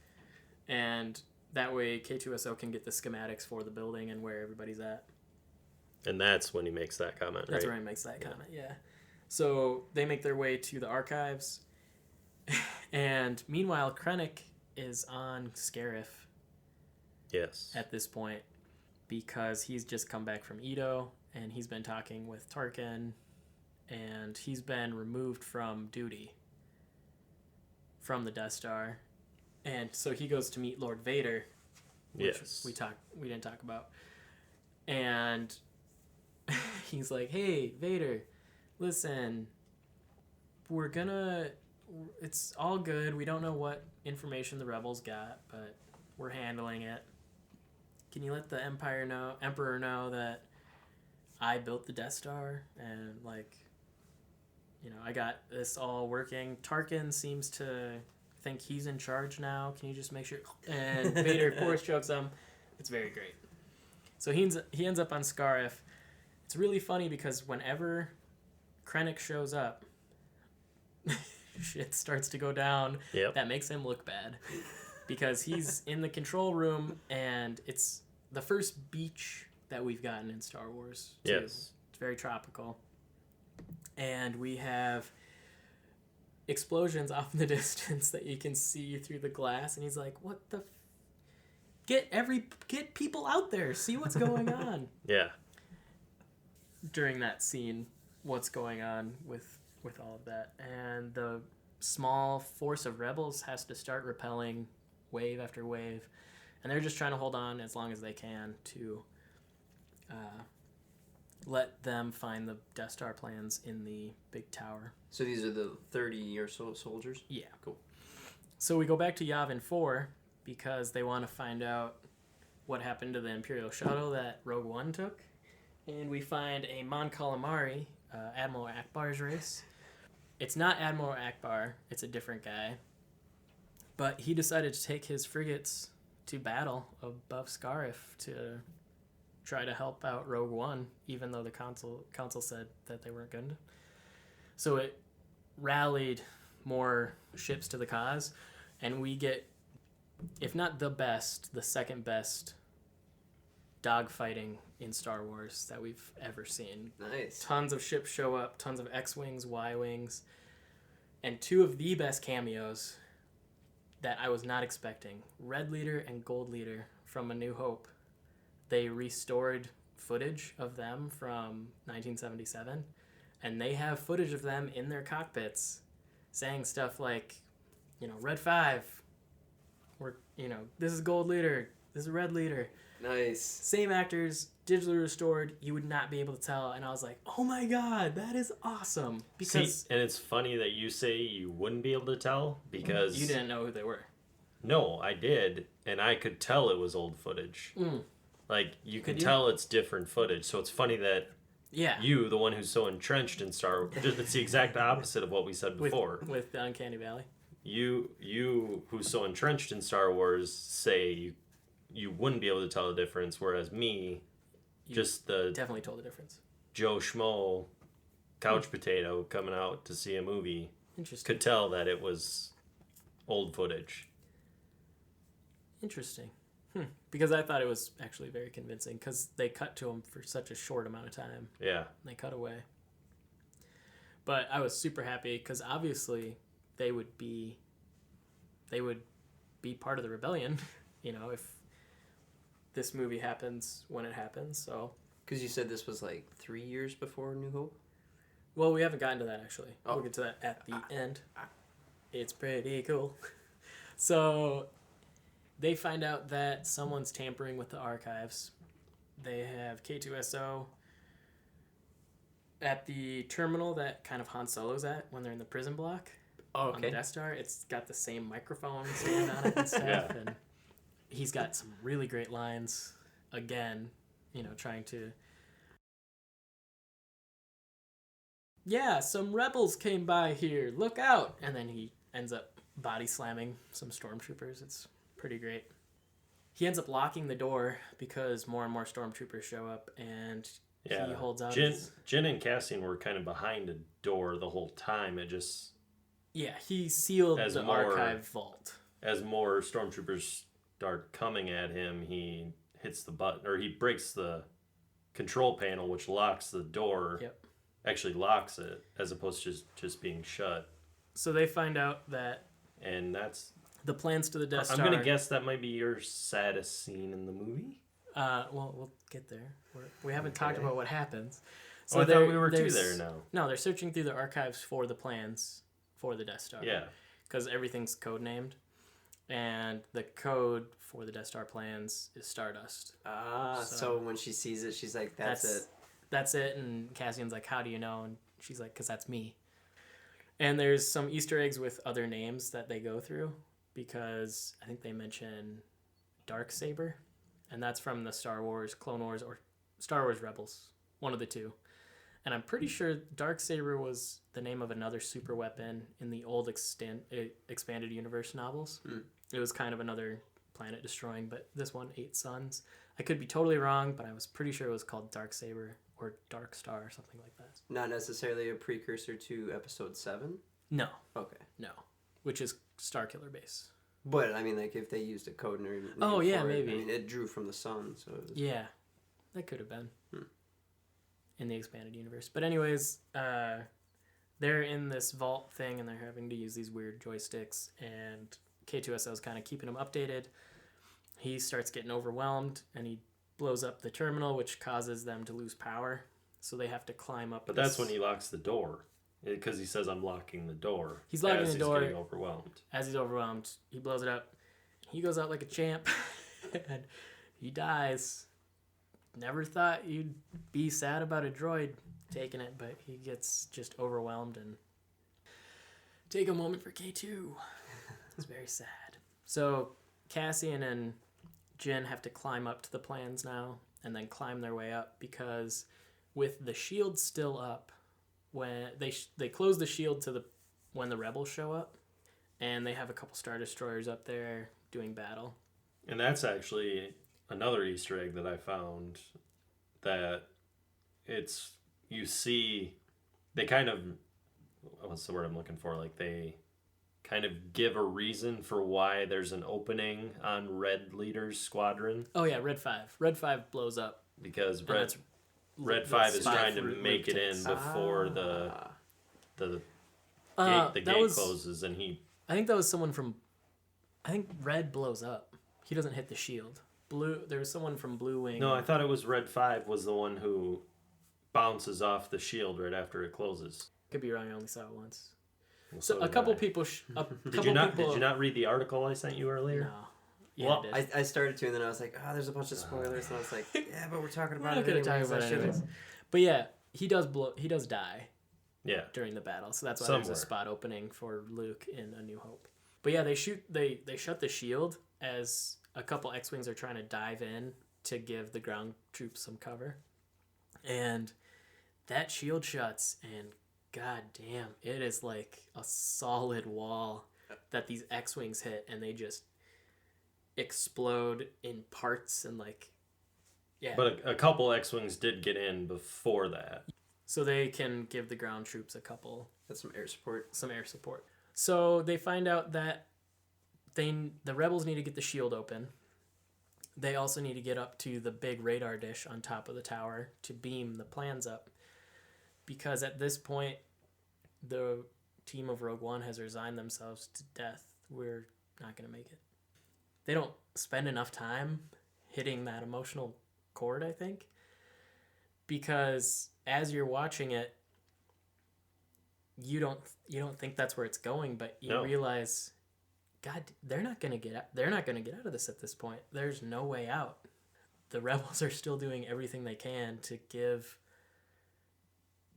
Speaker 1: and that way K2SO can get the schematics for the building and where everybody's at.
Speaker 2: And that's when he makes that comment,
Speaker 1: That's
Speaker 2: right?
Speaker 1: where he makes that comment, yeah. So they make their way to the archives, and meanwhile Krennic is on Scarif
Speaker 2: Yes.
Speaker 1: at this point because he's just come back from Edo, and he's been talking with Tarkin, and he's been removed from duty from the Death Star, and so he goes to meet Lord Vader, which
Speaker 2: Yes.
Speaker 1: we didn't talk about, and he's like, "Hey Vader, listen, it's all good. We don't know what information the rebels got, but we're handling it. Can you let the Emperor know that I built the Death Star, and I got this all working. Tarkin seems to think he's in charge now. Can you just make sure?" And Vader force chokes him. It's very great. So he ends up on Scarif. It's really funny because whenever Krennic shows up, shit starts to go down.
Speaker 2: Yep.
Speaker 1: That makes him look bad because he's in the control room, and it's the first beach that we've gotten in Star Wars too.
Speaker 2: Yes.
Speaker 1: It's very tropical, and we have explosions off in the distance that you can see through the glass, and he's like, "What the get people out there, see what's going on."
Speaker 2: Yeah.
Speaker 1: During that scene, what's going on with all of that, and the small force of rebels has to start repelling wave after wave, and they're just trying to hold on as long as they can to let them find the Death Star plans in the big tower.
Speaker 3: So these are the 30 or so soldiers?
Speaker 1: Yeah.
Speaker 3: Cool.
Speaker 1: So we go back to Yavin 4 because they want to find out what happened to the Imperial shuttle that Rogue One took. And we find a Mon Calamari, Admiral Akbar's race. It's not Admiral Akbar, it's a different guy. But he decided to take his frigates to battle above Scarif to try to help out Rogue One, even though the council said that they weren't going to. So it rallied more ships to the cause, and we get, if not the best, the second best dogfighting in Star Wars that we've ever seen.
Speaker 3: Nice.
Speaker 1: Tons of ships show up, tons of X-Wings, Y-Wings, and two of the best cameos that I was not expecting. Red Leader and Gold Leader from A New Hope. They restored footage of them from 1977, and they have footage of them in their cockpits saying stuff like, Red 5, this is Gold Leader, this is Red Leader.
Speaker 3: Nice.
Speaker 1: Same actors, digitally restored. You would not be able to tell, and I was like, "Oh my god, that is awesome!" Because
Speaker 2: and it's funny that you say you wouldn't be able to tell because
Speaker 1: you didn't know who they were.
Speaker 2: No, I did, and I could tell it was old footage. Like you could tell it's different footage. So it's funny that you, the one who's so entrenched in Star Wars, it's the exact opposite of what we said before.
Speaker 1: With the Uncanny Valley.
Speaker 2: you who's so entrenched in Star Wars say you wouldn't be able to tell the difference, whereas me,
Speaker 1: You
Speaker 2: just the
Speaker 1: definitely told the difference.
Speaker 2: Joe Schmo couch potato coming out to see a movie
Speaker 1: Interesting.
Speaker 2: could tell that it was old footage.
Speaker 1: Interesting. Because I thought it was actually very convincing because they cut to him for such a short amount of time.
Speaker 2: Yeah.
Speaker 1: And they cut away. But I was super happy because obviously they would be part of the rebellion, if this movie happens when it happens. So,
Speaker 3: Because you said this was like 3 years before New Hope?
Speaker 1: well, we haven't gotten to that actually.
Speaker 3: Oh.
Speaker 1: We'll get to that at the end. It's pretty cool. So, they find out that someone's tampering with the archives. They have K2SO at the terminal that kind of Han Solo's at when they're in the prison block.
Speaker 3: Oh,
Speaker 1: On the Death Star. It's got the same microphone stand on it and stuff.
Speaker 2: Yeah.
Speaker 1: And he's got some really great lines. Again, trying to... Yeah, some rebels came by here. Look out! And then he ends up body slamming some stormtroopers. It's pretty great. He ends up locking the door because more and more stormtroopers show up, and he holds out
Speaker 2: Jin and Cassian were kind of behind a door the whole time. It just...
Speaker 1: Yeah, he sealed
Speaker 2: As
Speaker 1: the
Speaker 2: more-
Speaker 1: archive vault.
Speaker 2: As more stormtroopers start coming at him, he hits the button, or he breaks the control panel, which locks the door.
Speaker 1: Yep.
Speaker 2: Actually locks it, as opposed to just being shut.
Speaker 1: So they find out that
Speaker 2: And that's...
Speaker 1: the plans to the Death Star...
Speaker 2: I'm going to guess that might be your saddest scene in the movie?
Speaker 1: Well, we'll get there. We haven't talked
Speaker 3: Okay.
Speaker 1: about what happens.
Speaker 2: So I thought we were two there now.
Speaker 1: No, they're searching through the archives for the plans for the Death Star.
Speaker 2: Yeah.
Speaker 1: Because everything's codenamed. And the code for the Death Star plans is Stardust.
Speaker 3: So when she sees it, she's like, that's it.
Speaker 1: That's it. And Cassian's like, how do you know? And she's like, because that's me. And there's some Easter eggs with other names that they go through. Because I think they mention Darksaber. And that's from the Star Wars, Clone Wars, or Star Wars Rebels. One of the two. And I'm pretty sure Darksaber was the name of another super weapon in the old expanded universe novels. It was kind of another planet destroying, but this one, 8 Suns. I could be totally wrong, but I was pretty sure it was called Darksaber or Dark Star or something like that.
Speaker 3: Not necessarily a precursor to Episode 7?
Speaker 1: No,
Speaker 3: Okay.
Speaker 1: no. Which is Starkiller Base.
Speaker 3: But, I mean, like, if they used a code name
Speaker 1: Oh, yeah,
Speaker 3: for
Speaker 1: maybe.
Speaker 3: It, I mean, it drew from the sun, so... It was...
Speaker 1: Yeah, that could have been. In the expanded universe. But anyways, they're in this vault thing and they're having to use these weird joysticks, and K2SO is kind of keeping them updated. He starts getting overwhelmed and he blows up the terminal, which causes them to lose power. So they have to climb up.
Speaker 2: But that's when he locks the door. Because he says, I'm locking the door.
Speaker 1: He's locking
Speaker 2: as
Speaker 1: the door.
Speaker 2: He's getting overwhelmed.
Speaker 1: As he's overwhelmed, he blows it up. He goes out like a champ and he dies. Never thought you'd be sad about a droid taking it, but he gets just overwhelmed. And take a moment for K2. It's very sad. So Cassian and Jin have to climb up to the plans now and then climb their way up, because with the shield still up, when they close the shield to when the rebels show up, and they have a couple Star Destroyers up there doing battle.
Speaker 2: And that's actually another Easter egg that I found, that it's, you see, they kind of, what's the word I'm looking for? Like, they kind of give a reason for why there's an opening on Red Leader's squadron.
Speaker 1: Oh yeah, Red 5. Red 5 blows up.
Speaker 2: Because
Speaker 1: And that's
Speaker 2: Red 5 is
Speaker 1: spy
Speaker 2: trying to
Speaker 1: route
Speaker 2: make it in
Speaker 1: takes.
Speaker 2: before the gate
Speaker 1: That was-
Speaker 2: closes, and he...
Speaker 1: I think that was someone from... I think Red blows up. He doesn't hit the shield. Blue. There was someone from Blue Wing.
Speaker 2: No, I thought it was Red 5 was the one who bounces off the shield right after it closes.
Speaker 1: Could be wrong. I only saw it once.
Speaker 2: Well,
Speaker 1: So a
Speaker 2: did
Speaker 1: couple
Speaker 2: I.
Speaker 1: people.
Speaker 2: Did you not read the article I sent you earlier?
Speaker 1: No. Yeah,
Speaker 2: Well,
Speaker 1: I did.
Speaker 3: I started to, and then I was like, there's a bunch of spoilers, and I was like, yeah, but we're talking
Speaker 1: We're
Speaker 3: about
Speaker 1: not
Speaker 3: it
Speaker 1: gonna
Speaker 3: anyways.
Speaker 1: talk about
Speaker 3: I
Speaker 1: it
Speaker 3: should've-
Speaker 1: anyways. But yeah, he does die
Speaker 2: Yeah.
Speaker 1: during the battle, so that's why there's
Speaker 2: Somewhere.
Speaker 1: a spot opening for Luke in A New Hope. But yeah, they shut the shield as a couple X-wings are trying to dive in to give the ground troops some cover, and that shield shuts, and god damn, it is like a solid wall. that these X-Wings hit, and they just explode in parts and like, yeah.
Speaker 2: But a couple X-Wings did get in before that.
Speaker 1: So they can give the ground troops
Speaker 3: That's some air support.
Speaker 1: some air support. So they find out that the rebels need to get the shield open. They also need to get up to the big radar dish on top of the tower to beam the plans up. Because at this point, the team of Rogue One has resigned themselves to death. We're not going to make it. They don't spend enough time hitting that emotional chord, I think. Because as you're watching it, you don't think that's where it's going, but you realize, God, they're not gonna get out of this at this point. There's no way out. The rebels are still doing everything they can to give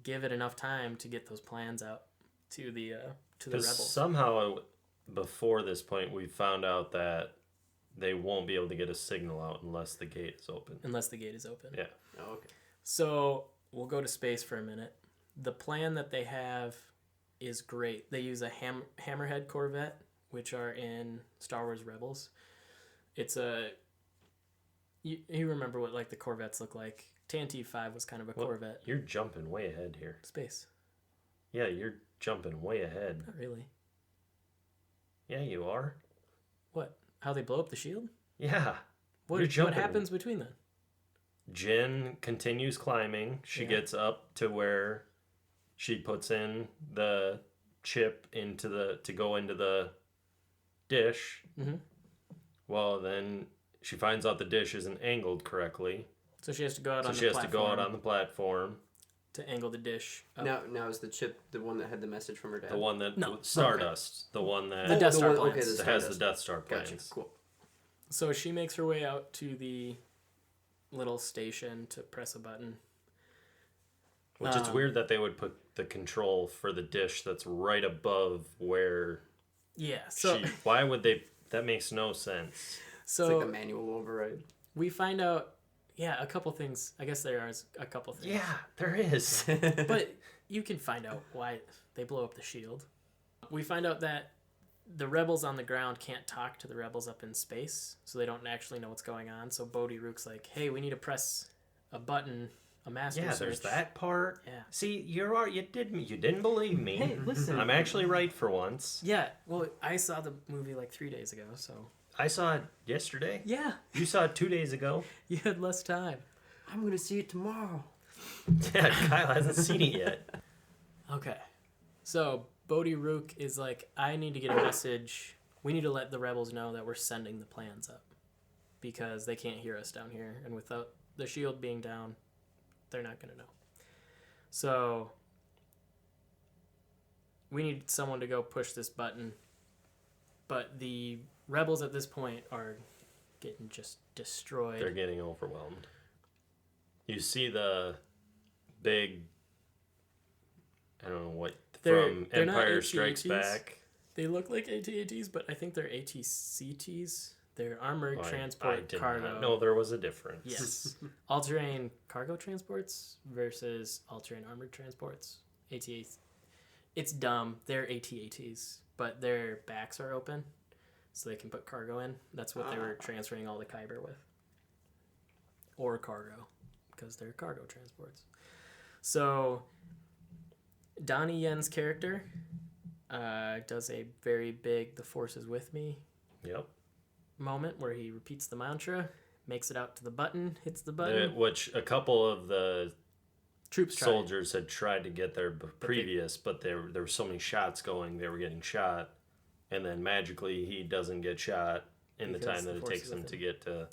Speaker 1: it enough time to get those plans out to the rebels.
Speaker 2: Somehow, before this point, we found out that they won't be able to get a signal out unless the gate is open.
Speaker 1: Unless the gate is open.
Speaker 2: Yeah.
Speaker 3: Oh, okay.
Speaker 1: So we'll go to space for a minute. The plan that they have is great. They use a Hammerhead Corvette, which are in Star Wars Rebels. It's a... You remember what like the Corvettes look like. TNT 5 was kind of a Corvette.
Speaker 2: You're jumping way ahead here.
Speaker 1: Space.
Speaker 2: Yeah, you're jumping way ahead.
Speaker 1: Not really.
Speaker 2: Yeah, you are.
Speaker 1: What? How they blow up the shield?
Speaker 2: Yeah.
Speaker 1: What happens between then?
Speaker 2: Jyn continues climbing. She gets up to where she puts in the chip to go into the dish.
Speaker 1: Mm-hmm.
Speaker 2: Well, then she finds out the dish isn't angled correctly.
Speaker 1: So she has to go out on the platform.
Speaker 2: So she has to go out on the platform.
Speaker 1: To angle the dish up.
Speaker 3: Now is the chip the one that had the message from her dad?
Speaker 2: The one that...
Speaker 1: No.
Speaker 2: Stardust. Okay. The one that...
Speaker 1: The Death Star plans.
Speaker 3: Okay,
Speaker 2: that has the Death Star plans.
Speaker 3: Gotcha. Cool.
Speaker 1: So she makes her way out to the little station to press a button.
Speaker 2: Which is weird that they would put the control for the dish that's right above where...
Speaker 1: Yeah, so...
Speaker 2: Why would they... That makes no sense.
Speaker 1: So
Speaker 3: it's like a manual override.
Speaker 1: We find out... Yeah, a couple things. I guess there are a couple things.
Speaker 2: Yeah, there is.
Speaker 1: But you can find out why they blow up the shield. We find out that the rebels on the ground can't talk to the rebels up in space, so they don't actually know what's going on. So Bodhi Rook's like, hey, we need to press a button, a master switch.
Speaker 2: Yeah, there's that part.
Speaker 1: Yeah.
Speaker 2: See, you didn't believe me.
Speaker 1: Hey, listen.
Speaker 2: I'm actually right for once.
Speaker 1: Yeah, well, I saw the movie like 3 days ago, so...
Speaker 2: I saw it yesterday.
Speaker 1: Yeah.
Speaker 2: You saw it 2 days ago.
Speaker 1: You had less time.
Speaker 3: I'm going to see it tomorrow.
Speaker 2: Yeah, Kyle hasn't seen it yet.
Speaker 1: Okay. So, Bodhi Rook is like, I need to get a message. We need to let the rebels know that we're sending the plans up. Because they can't hear us down here. And without the shield being down, they're not going to know. So, we need someone to go push this button. But the rebels at this point are getting just destroyed.
Speaker 2: They're getting overwhelmed. You see the big, I don't know what, from Empire Strikes Back.
Speaker 1: They look like AT-ATs, but I think they're AT-CTs. They're armored transport cargo.
Speaker 2: No, there was a difference.
Speaker 1: Yes. All-terrain cargo transports versus all-terrain armored transports. AT-ATs. It's dumb. They're AT-ATs, but their backs are open, so they can put cargo in. That's what they were transferring all the Kyber with. Or cargo, because they're cargo transports. So, Donnie Yen's character does a very big "the Force is with me" moment where he repeats the mantra, makes it out to the button, hits the button.
Speaker 2: Which a couple of the soldiers
Speaker 1: tried.
Speaker 2: had tried to get there previous, but there were so many shots going, they were getting shot. And then magically he doesn't get shot in the time that it takes him to get to...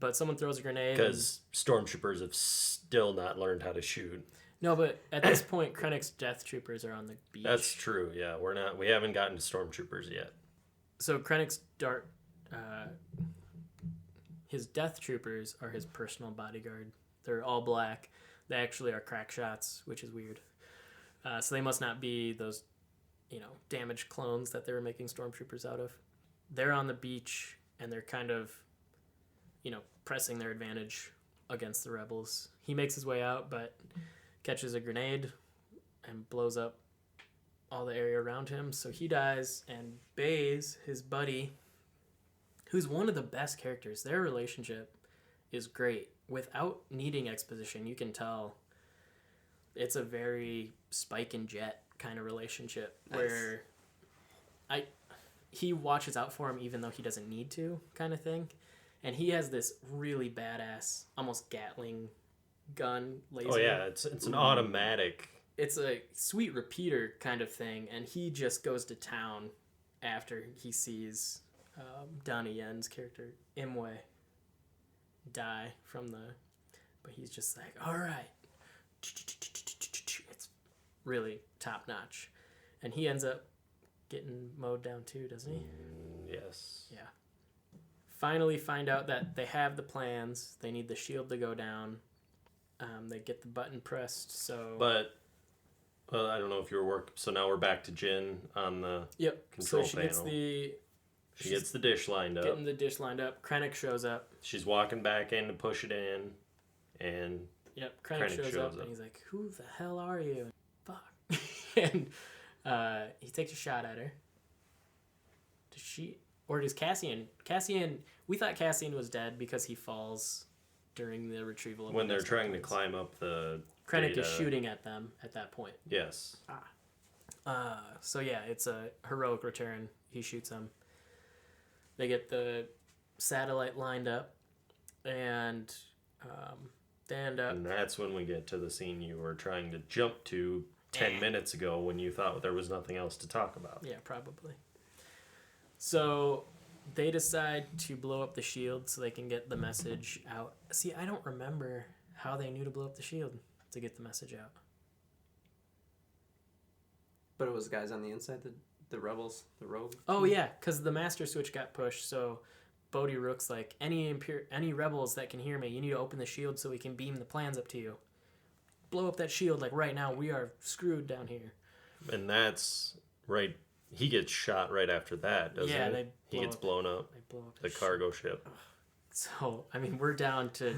Speaker 1: But someone throws a grenade.
Speaker 2: Because stormtroopers have still not learned how to shoot.
Speaker 1: No, but at this point, Krennic's death troopers are on the beach.
Speaker 2: That's true, yeah. We haven't gotten to stormtroopers yet.
Speaker 1: So Krennic's his death troopers are his personal bodyguard. They're all black. They actually are crack shots, which is weird. So they must not be those, damaged clones that they were making stormtroopers out of. They're on the beach, and they're kind of, pressing their advantage against the rebels. He makes his way out, but catches a grenade and blows up all the area around him. So he dies, and Baze, his buddy, who's one of the best characters, their relationship is great. Without needing exposition, you can tell it's a very Spike and Jet kind of relationship.
Speaker 3: Nice.
Speaker 1: Where he watches out for him even though he doesn't need to, kind of thing. And he has this really badass, almost Gatling gun laser.
Speaker 2: Oh yeah, it's an automatic.
Speaker 1: It's a sweet repeater kind of thing, and he just goes to town after he sees Donnie Yen's character Imwe die from the. But he's just like, all right, it's really top notch, and he ends up getting mowed down too, doesn't he?
Speaker 2: Yes.
Speaker 1: Yeah. Finally find out that they have the plans. They need the shield to go down. They get the button pressed, so...
Speaker 2: But, well, I don't know if you were so now we're back to Jin on the
Speaker 1: Yep.
Speaker 2: control
Speaker 1: So she
Speaker 2: panel. She gets the dish lined up.
Speaker 1: Getting the dish lined up. Krennic shows up.
Speaker 2: She's walking back in to push it in, and
Speaker 1: Yep, Krennic shows up, and he's like, who the hell are you? Fuck. And he takes a shot at her. Does she... Or does Cassian... We thought Cassian was dead because he falls during the retrieval of
Speaker 2: when
Speaker 1: the
Speaker 2: they're
Speaker 1: Death
Speaker 2: trying to
Speaker 1: Star
Speaker 2: climb up the
Speaker 1: Krennic
Speaker 2: data.
Speaker 1: is shooting at them at that point.
Speaker 2: Yes.
Speaker 1: So yeah, it's a heroic return. He shoots them. They get the satellite lined up, and they end up...
Speaker 2: And that's when we get to the scene you were trying to jump to 10 minutes ago when you thought there was nothing else to talk about.
Speaker 1: Yeah, probably. So they decide to blow up the shield so they can get the message out. See, I don't remember how they knew to blow up the shield to get the message out.
Speaker 3: But it was the guys on the inside, the rebels, the rogue.
Speaker 1: Oh yeah, because the master switch got pushed. So Bodhi Rook's like, any rebels that can hear me, you need to open the shield so we can beam the plans up to you. Blow up that shield like right now. We are screwed down here.
Speaker 2: And that's right. He gets shot right after that, doesn't
Speaker 1: Yeah,
Speaker 2: he? He gets blown up.
Speaker 1: They blow up
Speaker 2: The cargo ship.
Speaker 1: So, I mean, we're down to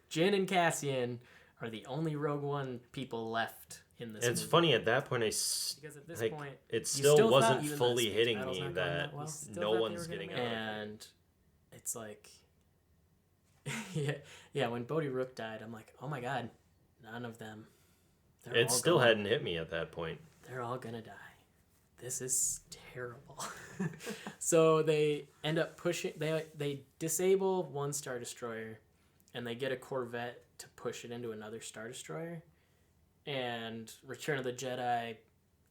Speaker 1: Jin and Cassian are the only Rogue One people left in this
Speaker 2: It's
Speaker 1: movie.
Speaker 2: funny at that point.
Speaker 1: Because at this point,
Speaker 2: it
Speaker 1: you
Speaker 2: still
Speaker 1: thought
Speaker 2: wasn't
Speaker 1: even
Speaker 2: fully
Speaker 1: the space
Speaker 2: hitting
Speaker 1: battle's
Speaker 2: me
Speaker 1: not going
Speaker 2: that
Speaker 1: well. You still
Speaker 2: no
Speaker 1: thought they
Speaker 2: one's
Speaker 1: were gonna
Speaker 2: getting
Speaker 1: make
Speaker 2: out.
Speaker 1: it. And it's like, yeah. When Bodhi Rook died, I'm like, oh my god, none of them.
Speaker 2: It still hadn't hit me at that point.
Speaker 1: They're all gonna die. This is terrible. So they end up pushing. They disable one Star Destroyer, and they get a Corvette to push it into another Star Destroyer. And Return of the Jedi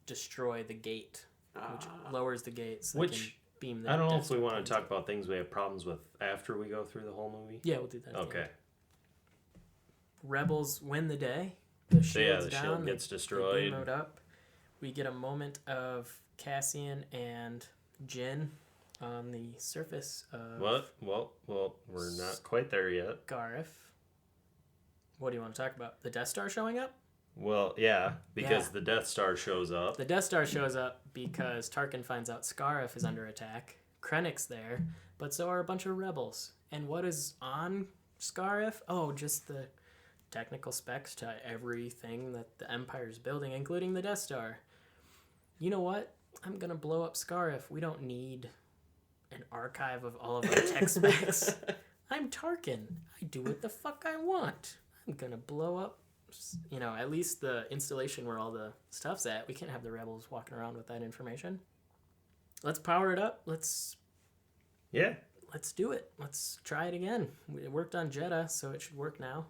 Speaker 1: destroy the gate, which lowers the gate. So they can beam the
Speaker 2: I don't know
Speaker 1: Death
Speaker 2: if we
Speaker 1: Star
Speaker 2: want
Speaker 1: planes
Speaker 2: to talk
Speaker 1: up.
Speaker 2: about things we have problems with after we go through the whole movie.
Speaker 1: Yeah, we'll do that. at the
Speaker 2: Okay.
Speaker 1: end. Rebels win the day. The shield's
Speaker 2: the
Speaker 1: down.
Speaker 2: shield gets
Speaker 1: They
Speaker 2: destroyed.
Speaker 1: beam it up. We get a moment of Cassian and Jin on the surface of
Speaker 2: What? Well, we're not quite there yet.
Speaker 1: Garif. What do you want to talk about? The Death Star showing up?
Speaker 2: Well, yeah, because
Speaker 1: Yeah.
Speaker 2: the Death Star shows up.
Speaker 1: The Death Star shows up because Tarkin finds out Scarif is under attack. Krennic's there, but so are a bunch of rebels. And what is on Scarif? Oh, just the technical specs to everything that the Empire's building, including the Death Star. You know what? I'm going to blow up Scarif. We don't need an archive of all of our tech specs. I'm Tarkin. I do what the fuck I want. I'm going to blow up, at least the installation where all the stuff's at. We can't have the rebels walking around with that information. Let's power it up. Let's do it. Let's try it again. It worked on Jeddah, so it should work now.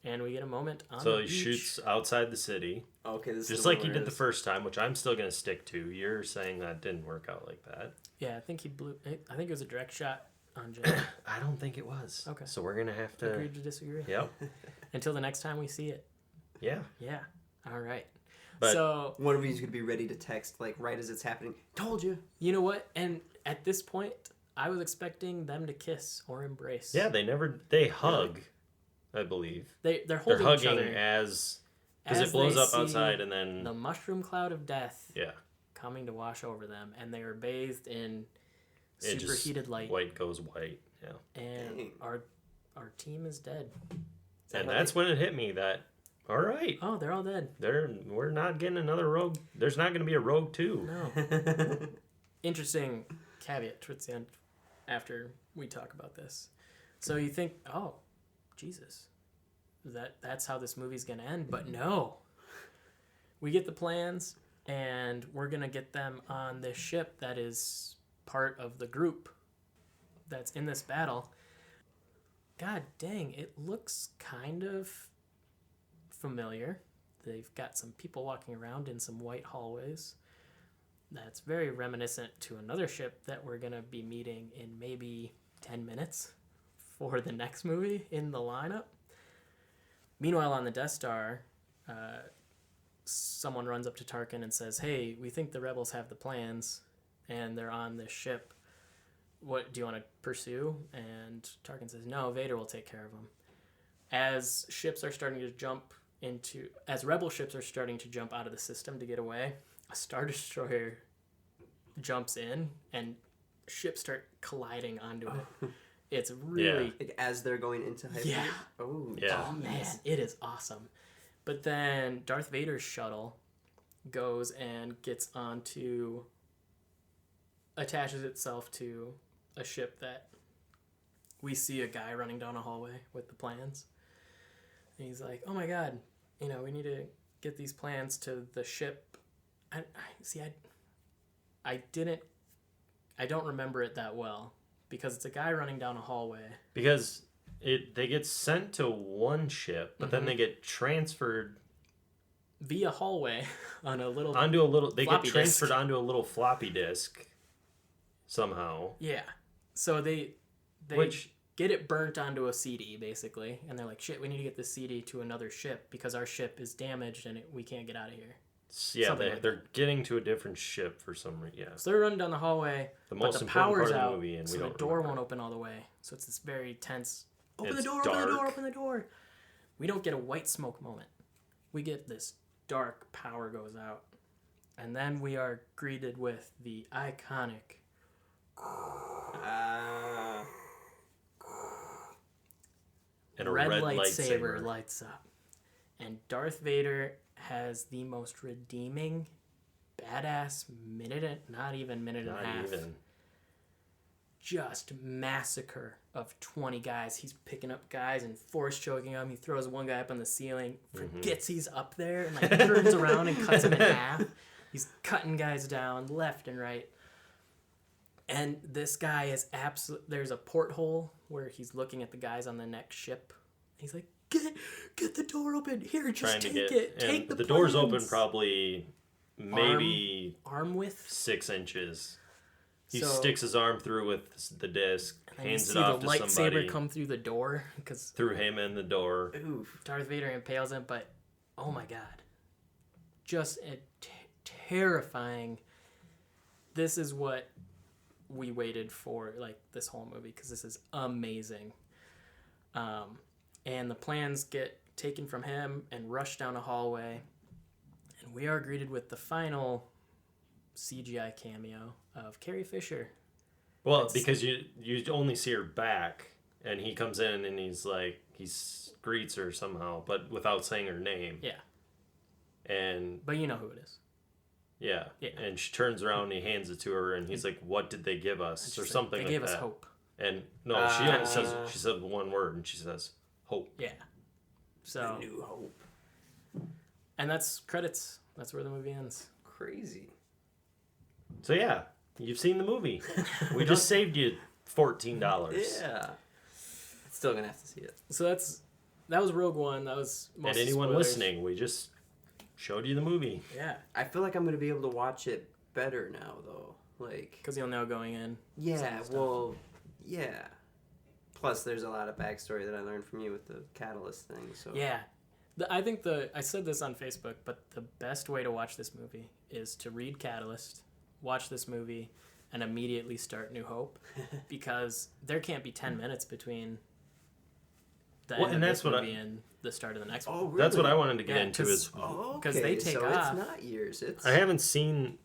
Speaker 1: And we get a moment on
Speaker 2: So
Speaker 1: the
Speaker 2: he
Speaker 1: beach.
Speaker 2: shoots outside the city,
Speaker 3: Okay, this
Speaker 2: just
Speaker 3: is
Speaker 2: like
Speaker 3: where
Speaker 2: he
Speaker 3: it
Speaker 2: did the
Speaker 3: is.
Speaker 2: first time, which I'm still going to stick to. You're saying that didn't work out like that.
Speaker 1: Yeah, I think it was a direct shot on Jeddah.
Speaker 2: I don't think it was.
Speaker 1: Okay.
Speaker 2: So we're going to have to...
Speaker 1: Agreed to disagree.
Speaker 2: Yep.
Speaker 1: Until the next time we see it.
Speaker 2: Yeah.
Speaker 1: Yeah. All right.
Speaker 2: But-
Speaker 1: So,
Speaker 3: One of you's gonna be ready to text like right as it's happening. Told you.
Speaker 1: you know what? And at this point, I was expecting them to kiss or embrace.
Speaker 2: Yeah, they hug, I believe.
Speaker 1: They're
Speaker 2: They're
Speaker 1: holding each
Speaker 2: hugging
Speaker 1: other
Speaker 2: as... Because
Speaker 1: as
Speaker 2: it blows
Speaker 1: they
Speaker 2: up
Speaker 1: see
Speaker 2: outside and then...
Speaker 1: the mushroom cloud of death
Speaker 2: Yeah.
Speaker 1: coming to wash over them, and they are bathed in
Speaker 2: It just
Speaker 1: superheated light.
Speaker 2: White goes white. Yeah.
Speaker 1: And
Speaker 3: Dang.
Speaker 1: our team is dead.
Speaker 2: And that's when it hit me that All right.
Speaker 1: Oh, they're all dead.
Speaker 2: We're not getting another Rogue. There's not going to be a Rogue 2.
Speaker 1: No. Interesting caveat towards the end after we talk about this. So you think, oh, Jesus, that's how this movie's going to end. But no. We get the plans, and we're going to get them on this ship that is part of the group that's in this battle. God dang, it looks kind of familiar. They've got some people walking around in some white hallways. That's very reminiscent to another ship that we're going to be meeting in maybe 10 minutes for the next movie in the lineup. Meanwhile, on the Death Star, someone runs up to Tarkin and says, hey, we think the rebels have the plans and they're on this ship. What do you want to pursue? And Tarkin says, no, Vader will take care of them. As rebel ships are starting to jump out of the system to get away, a Star Destroyer jumps in and ships start colliding onto it. It's really...
Speaker 3: Like as they're going into hyperspace?
Speaker 1: Yeah.
Speaker 3: Oh,
Speaker 2: Yeah.
Speaker 1: Oh, man, it is awesome. But then Darth Vader's shuttle goes and attaches itself to a ship that we see a guy running down a hallway with the plans. And he's like, oh my God, we need to get these plans to the ship. I don't remember it that well because it's a guy running down a hallway.
Speaker 2: Because they get sent to one ship, but then they get transferred
Speaker 1: via hallway on a little
Speaker 2: they get
Speaker 1: floppy
Speaker 2: transferred
Speaker 1: disk.
Speaker 2: onto a little floppy disk somehow.
Speaker 1: Yeah. So they
Speaker 2: Which
Speaker 1: get it burnt onto a CD basically, and they're like, shit, we need to get this CD to another ship because our ship is damaged and we can't get out of here.
Speaker 2: yeah,
Speaker 1: Something like
Speaker 2: they're getting to a different ship for some reason. Yeah.
Speaker 1: So they're running down the hallway,
Speaker 2: The
Speaker 1: but
Speaker 2: most
Speaker 1: the
Speaker 2: important
Speaker 1: power's
Speaker 2: part of
Speaker 1: out,
Speaker 2: the movie, and
Speaker 1: so
Speaker 2: we
Speaker 1: the
Speaker 2: don't
Speaker 1: door
Speaker 2: remember.
Speaker 1: won't open all the way. So it's this very tense, open the
Speaker 2: It's
Speaker 1: door, open the door,
Speaker 2: dark.
Speaker 1: open the door. We don't get a white smoke moment. We get this dark power goes out. And then we are greeted with the iconic
Speaker 2: And a
Speaker 1: red
Speaker 2: red
Speaker 1: lightsaber
Speaker 2: lightsaber.
Speaker 1: lights up. And Darth Vader has the most redeeming, badass not even minute and a half. Just massacre of 20 guys. He's picking up guys and force choking them. He throws one guy up on the ceiling, forgets he's up there, and turns around and cuts him in half. He's cutting guys down left and right. And this guy is there's a porthole where he's looking at the guys on the next ship. He's like, get the door open. Here, just take it. Take the
Speaker 2: door's
Speaker 1: plans."
Speaker 2: open probably maybe
Speaker 1: Arm width.
Speaker 2: 6 inches. He
Speaker 1: So-
Speaker 2: sticks his arm through with the disc,
Speaker 1: And you
Speaker 2: hands
Speaker 1: see
Speaker 2: it off
Speaker 1: the
Speaker 2: to
Speaker 1: lightsaber
Speaker 2: somebody,
Speaker 1: come through the door because
Speaker 2: through him in the door.
Speaker 3: Oof.
Speaker 1: Darth Vader impales him, but oh my God. Just a terrifying. This is what we waited for, this whole movie, because this is amazing. And the plans get taken from him and rushed down a hallway. And we are greeted with the final CGI cameo of Carrie Fisher.
Speaker 2: Well, because you only see her back, and he comes in and he's like, he greets her somehow, but without saying her name.
Speaker 1: Yeah.
Speaker 2: And
Speaker 1: But you know who it is.
Speaker 2: yeah, and she turns around and he hands it to her, and he's like, "What did they give us?"
Speaker 1: She's
Speaker 2: or
Speaker 1: like,
Speaker 2: something
Speaker 1: They
Speaker 2: like
Speaker 1: gave
Speaker 2: that.
Speaker 1: us hope.
Speaker 2: And no, she only says, she said one word, and she says, "Hope."
Speaker 1: Yeah. So,
Speaker 3: New Hope.
Speaker 1: and that's credits. That's where the movie ends.
Speaker 3: Crazy.
Speaker 2: So yeah, you've seen the movie. We just saved you $14.
Speaker 3: Yeah. Still gonna have to see it.
Speaker 1: So that was Rogue One. That was most
Speaker 2: And anyone
Speaker 1: spoilers.
Speaker 2: listening, we just showed you the movie.
Speaker 1: Yeah,
Speaker 3: I feel like I'm gonna be able to watch it better now, though. Like,
Speaker 1: because you'll know going in. some
Speaker 3: yeah,
Speaker 1: of the stuff.
Speaker 3: well, yeah. Plus, there's a lot of backstory that I learned from you with the Catalyst thing. So
Speaker 1: Yeah, I think I said this on Facebook, but the best way to watch this movie is to read Catalyst, watch this movie, and immediately start New Hope, because there can't be 10 minutes between the
Speaker 2: Well,
Speaker 1: end
Speaker 2: and
Speaker 1: of
Speaker 2: that's
Speaker 1: this
Speaker 2: what
Speaker 1: movie and the start of the next one.
Speaker 3: Oh, really?
Speaker 2: That's what I wanted to get
Speaker 1: Yeah,
Speaker 2: into
Speaker 1: 'cause-
Speaker 2: is
Speaker 3: Oh,
Speaker 1: 'Cause
Speaker 3: okay.
Speaker 1: they take
Speaker 3: so
Speaker 1: off.
Speaker 3: it's not years. It's
Speaker 2: I haven't seen.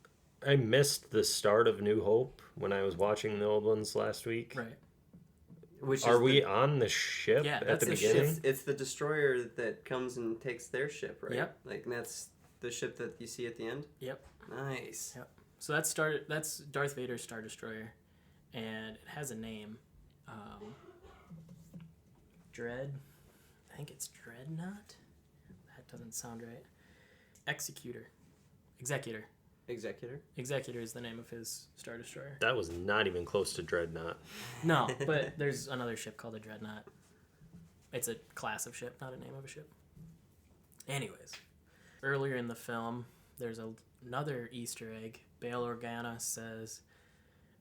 Speaker 2: I missed the start of New Hope when I was watching the old ones last week.
Speaker 1: Right.
Speaker 3: Which
Speaker 2: Are
Speaker 3: is
Speaker 2: we on the ship
Speaker 1: Yeah,
Speaker 2: at
Speaker 1: that's
Speaker 2: the
Speaker 1: the
Speaker 2: beginning?
Speaker 3: It's the destroyer that comes and takes their ship, right?
Speaker 1: Yep.
Speaker 3: Like, and that's the ship that you see at the end.
Speaker 1: Yep.
Speaker 3: Nice.
Speaker 1: Yep. So that's Darth Vader's Star Destroyer, and it has a name. Dread. I think it's Dreadnought. That doesn't sound right. Executor. Executor. Executor is the name of his Star Destroyer.
Speaker 2: That was not even close to Dreadnought.
Speaker 1: No, but there's another ship called a Dreadnought. It's a class of ship, not a name of a ship. Anyways, earlier in the film, there's another Easter egg. Bail Organa says,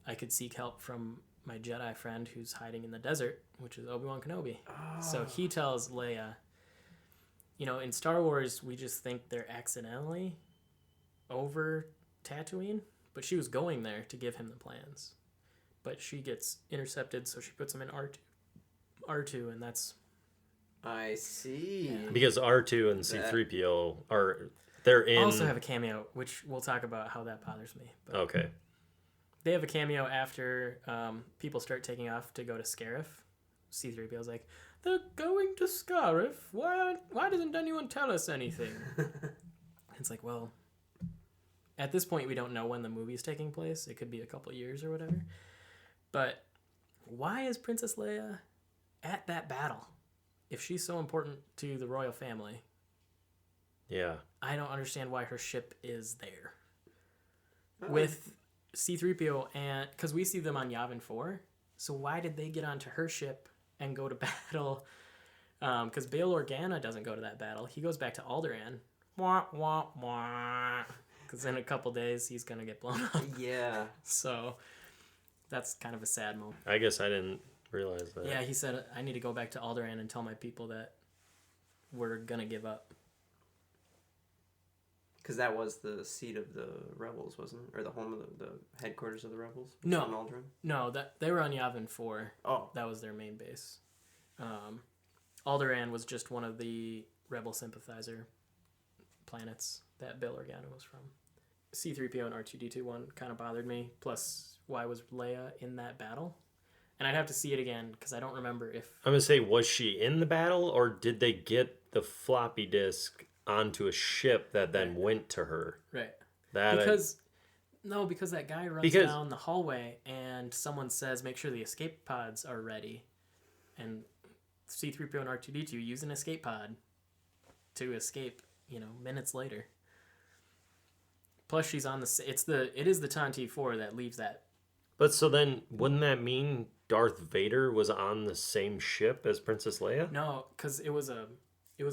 Speaker 1: I could seek help from my Jedi friend who's hiding in the desert, which is Obi-Wan Kenobi. So he tells Leia, in Star Wars, we just think they're accidentally over Tatooine, but she was going there to give him the plans. But she gets intercepted, so she puts him in R2, and that's...
Speaker 3: I see.
Speaker 1: Yeah.
Speaker 2: Because R2 and C-3PO they're in...
Speaker 1: also have a cameo, which we'll talk about how that bothers me. But
Speaker 2: Okay.
Speaker 1: they have a cameo after people start taking off to go to Scarif. C-3PO's like, they're going to Scarif? Why doesn't anyone tell us anything? It's like, well, at this point we don't know when the movie's taking place. It could be a couple years or whatever. But why is Princess Leia at that battle if she's so important to the royal family?
Speaker 2: Yeah.
Speaker 1: I don't understand why her ship is there. With C-3PO, and because we see them on Yavin 4, so why did they get onto her ship and go to battle? Because Bail Organa doesn't go to that battle. He goes back to Alderaan. Wah, wah, wah. Because in a couple days, he's going to get blown up.
Speaker 3: Yeah.
Speaker 1: So that's kind of a sad moment.
Speaker 2: I guess I didn't realize that.
Speaker 1: Yeah, he said, I need to go back to Alderaan and tell my people that we're going to give up.
Speaker 3: Because that was the seat of the rebels, wasn't it? Or the home of the headquarters of the rebels?
Speaker 1: No.
Speaker 3: On Alderaan?
Speaker 1: No, they were on Yavin 4.
Speaker 3: Oh.
Speaker 1: That was their main base. Alderaan was just one of the rebel sympathizer planets that Bail Organa was from. C-3PO and R2-D2 one kind of bothered me. Plus, why was Leia in that battle? And I'd have to see it again because I don't remember if...
Speaker 2: I'm going to say, was she in the battle, or did they get the floppy disk onto a ship that then went to her?
Speaker 1: Right.
Speaker 2: That
Speaker 1: because that guy runs down the hallway and someone says, make sure the escape pods are ready. And C-3PO and R2-D2 use an escape pod to escape, minutes later. Plus, she's on it is the Tantive 4 that leaves that.
Speaker 2: But so then, wouldn't that mean Darth Vader was on the same ship as Princess Leia?
Speaker 1: No, because it was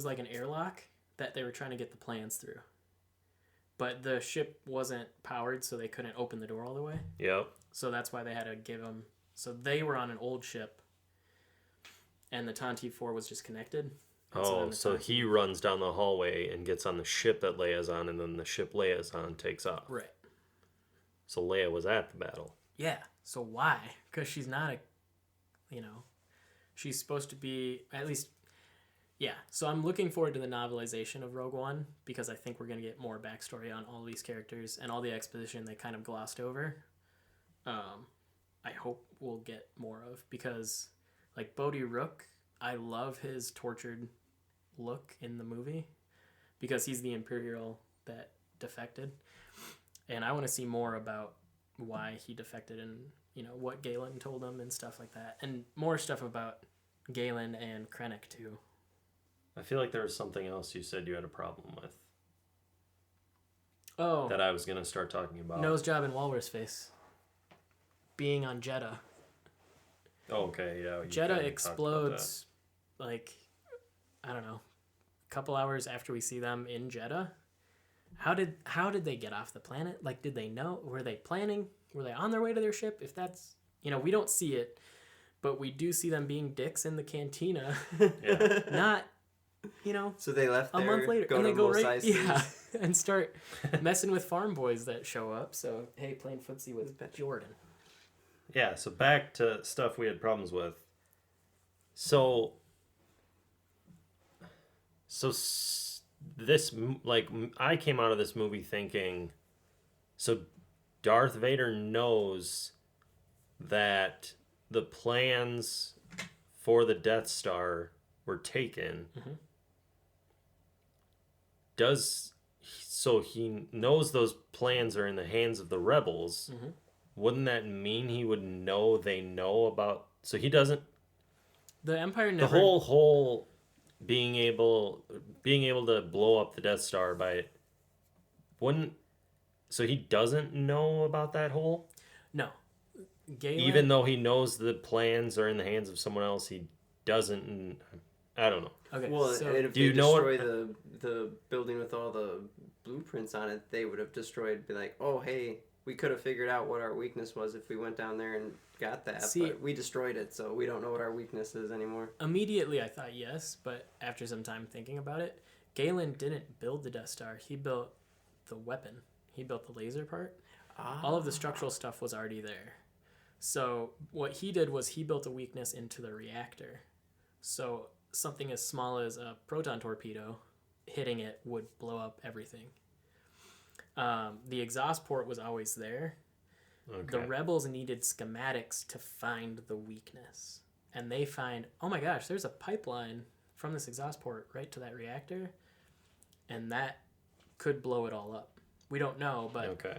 Speaker 1: like an airlock that they were trying to get the plans through. But the ship wasn't powered, so they couldn't open the door all the way.
Speaker 2: Yep.
Speaker 1: So that's why they had to give them... So they were on an old ship, and the Tantive 4 was just connected.
Speaker 2: Oh, so he runs down the hallway and gets on the ship that Leia's on, and then the ship Leia's on takes off.
Speaker 1: Right.
Speaker 2: So Leia was at the battle.
Speaker 1: Yeah. So why? Because she's not she's supposed to be, at least... Yeah, so I'm looking forward to the novelization of Rogue One because I think we're going to get more backstory on all these characters and all the exposition they kind of glossed over. I hope we'll get more of because, like, Bodhi Rook, I love his tortured look in the movie because he's the Imperial that defected. And I want to see more about why he defected and, what Galen told him and stuff like that. And more stuff about Galen and Krennic, too.
Speaker 2: I feel like there was something else you said you had a problem with.
Speaker 1: Oh.
Speaker 2: That I was going to start talking about.
Speaker 1: Nose job and walrus face. Being on Jeddah.
Speaker 2: Oh, okay, yeah.
Speaker 1: Jeddah explodes, like, I don't know, a couple hours after we see them in Jeddah. How did they get off the planet? Like, did they know? Were they planning? Were they on their way to their ship? If that's, we don't see it, but we do see them being dicks in the cantina.
Speaker 2: Yeah.
Speaker 1: Not...
Speaker 3: So they left
Speaker 1: a
Speaker 3: there,
Speaker 1: month later,
Speaker 3: go
Speaker 1: and
Speaker 3: to
Speaker 1: they go
Speaker 3: Mos
Speaker 1: right,
Speaker 3: Eisley.
Speaker 1: and start messing with farm boys that show up. So hey, playing footsie with Jordan.
Speaker 2: Yeah. So back to stuff we had problems with. So this, like, I came out of this movie thinking, so Darth Vader knows that the plans for the Death Star were taken,
Speaker 1: Mhm.
Speaker 2: so he knows those plans are in the hands of the rebels.
Speaker 1: Mhm.
Speaker 2: Wouldn't that mean he would know they know about? So he doesn't.
Speaker 1: The Empire
Speaker 2: The
Speaker 1: never.
Speaker 2: whole being able to blow up the Death Star by wouldn't. So he doesn't know about that hole.
Speaker 1: No. Galen,
Speaker 2: Even though he knows the plans are in the hands of someone else, he doesn't. I don't know.
Speaker 1: Okay.
Speaker 3: Well,
Speaker 1: so
Speaker 3: and if
Speaker 2: do
Speaker 3: they
Speaker 2: you know what-
Speaker 3: destroy the building with all the blueprints on it, they would have destroyed. Be like, oh hey, we could have figured out what our weakness was if we went down there and got that,
Speaker 1: See-
Speaker 3: but we destroyed it, so we don't know what our weakness is anymore.
Speaker 1: immediately I thought yes, but after some time thinking about it, Galen didn't build the Death Star. He built the weapon. He built the laser part. All of the structural stuff was already there. So what he did was he built a weakness into the reactor. So something as small as a proton torpedo hitting it would blow up everything. The exhaust port was always there.
Speaker 2: Okay.
Speaker 1: The rebels needed schematics to find the weakness. And they find, oh my gosh, there's a pipeline from this exhaust port right to that reactor. And that could blow it all up. We don't know, but
Speaker 2: Okay.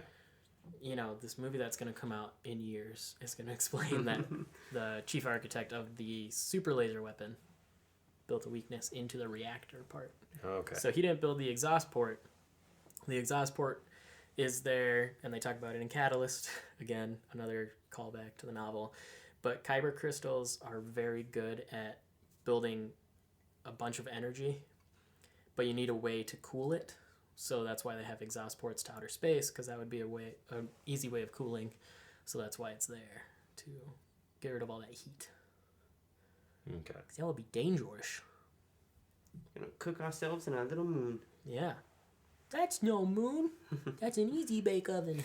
Speaker 1: you know, this movie that's going to come out in years is going to explain that the chief architect of the super laser weapon built a weakness into the reactor part.
Speaker 2: Okay.
Speaker 1: So he didn't build the exhaust port. The exhaust port is there, and they talk about it in Catalyst. Again, another callback to the novel. But kyber crystals are very good at building a bunch of energy, but you need a way to cool it. So that's why they have exhaust ports to outer space, because that would be an easy way of cooling. So that's why it's there, to get rid of all that heat.
Speaker 2: Okay.
Speaker 1: 'Cause that would be dangerous.
Speaker 3: Gonna cook ourselves in our little moon.
Speaker 1: Yeah. That's no moon. That's an easy bake oven.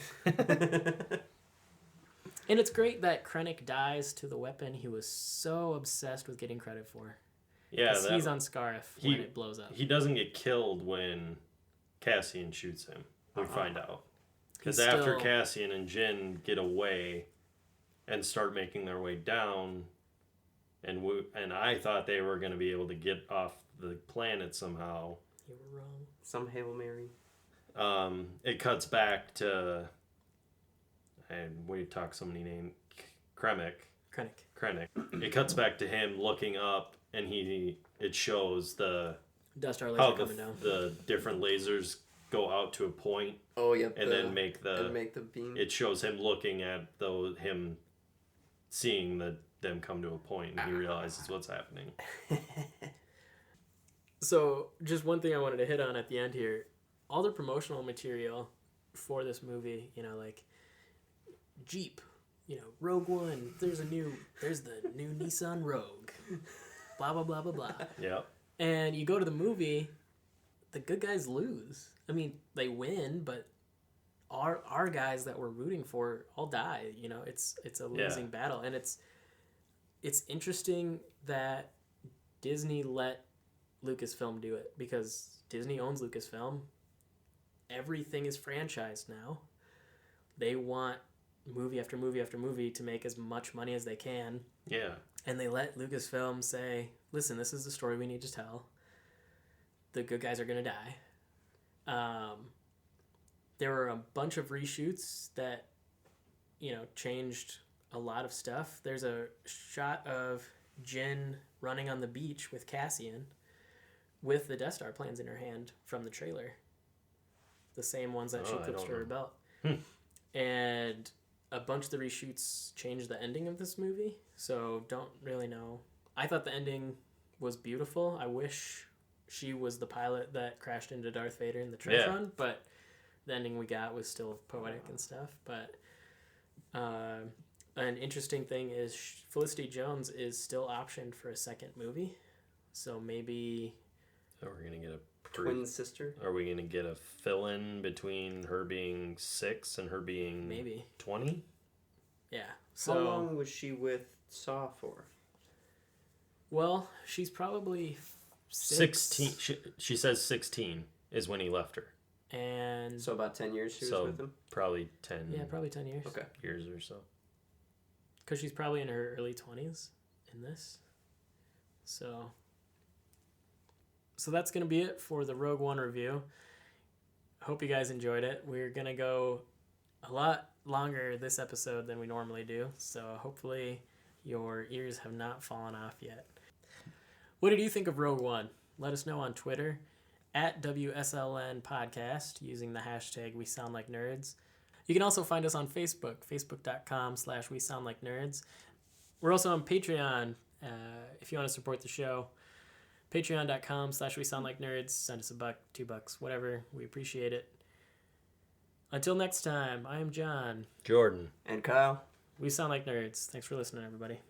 Speaker 1: And it's great that Krennic dies to the weapon he was so obsessed with getting credit for.
Speaker 2: Yeah,
Speaker 1: 'Cause he's on Scarif when it blows up.
Speaker 2: he doesn't get killed when Cassian shoots him. We find out because
Speaker 1: He's
Speaker 2: after
Speaker 1: still-
Speaker 2: Cassian and Jin get away and start making their way down, and I thought they were going to be able to get off the planet somehow.
Speaker 1: You were wrong.
Speaker 3: Some Hail Mary.
Speaker 2: It cuts back to, and we talk so many names, Krennic. It cuts back to him looking up, and it shows the
Speaker 1: Dust Star
Speaker 2: how
Speaker 1: laser coming down.
Speaker 2: the different lasers go out to a point
Speaker 3: Oh yep.
Speaker 2: and then make
Speaker 3: and make the beam.
Speaker 2: it shows him looking at him seeing them come to a point, and he realizes what's happening.
Speaker 1: So, just one thing I wanted to hit on at the end here. All the promotional material for this movie, you know, like Jeep, you know, Rogue One, there's the new Nissan Rogue. Blah, blah, blah, blah, blah.
Speaker 2: Yep.
Speaker 1: And you go to the movie, the good guys lose. I mean, they win, but our guys that we're rooting for all die. You know, it's a losing battle, and it's interesting that Disney let Lucasfilm do it, because Disney owns Lucasfilm. Everything is franchised now. They want movie after movie after movie to make as much money as they can.
Speaker 2: Yeah.
Speaker 1: And they let Lucasfilm say, listen, this is the story we need to tell. The good guys are going to die. There were a bunch of reshoots that, you know, changed a lot of stuff. There's a shot of Jyn running on the beach with Cassian with the Death Star plans in her hand from the trailer. The same ones that she
Speaker 2: I
Speaker 1: clips
Speaker 2: don't
Speaker 1: to her
Speaker 2: know.
Speaker 1: belt. And a bunch of the reshoots changed the ending of this movie, so don't really know. I thought the ending was beautiful. I wish she was the pilot that crashed into Darth Vader in the trench run, but the ending we got was still poetic and stuff. But an interesting thing is Felicity Jones is still optioned for a second movie, so maybe...
Speaker 2: So we're gonna get a
Speaker 3: Twin sister.
Speaker 2: Are we gonna get a fill-in between her being 6 and her being
Speaker 1: maybe
Speaker 2: 20?
Speaker 1: Yeah.
Speaker 3: How
Speaker 1: So
Speaker 3: long was she with Saw for?
Speaker 1: well, she's probably
Speaker 2: 16. She says 16 is when he left her.
Speaker 1: and
Speaker 3: So about 10 years she was
Speaker 2: So
Speaker 3: with him?
Speaker 2: probably 10
Speaker 1: yeah, probably 10 years.
Speaker 3: Okay.
Speaker 2: years or so.
Speaker 1: Because she's probably in her early 20s in this. So that's going to be it for the Rogue One review. Hope you guys enjoyed it. We're going to go a lot longer this episode than we normally do, so hopefully your ears have not fallen off yet. What did you think of Rogue One? Let us know on Twitter at WSLN Podcast using the hashtag We Sound Like Nerds. You can also find us on Facebook, facebook.com/We Sound Like Nerds. We're also on Patreon if you want to support the show. Patreon.com/We Sound Like Nerds. Send us $1, $2, whatever. We appreciate it. Until next time, I am John.
Speaker 2: Jordan.
Speaker 3: And Kyle.
Speaker 1: We Sound Like Nerds. Thanks for listening, everybody.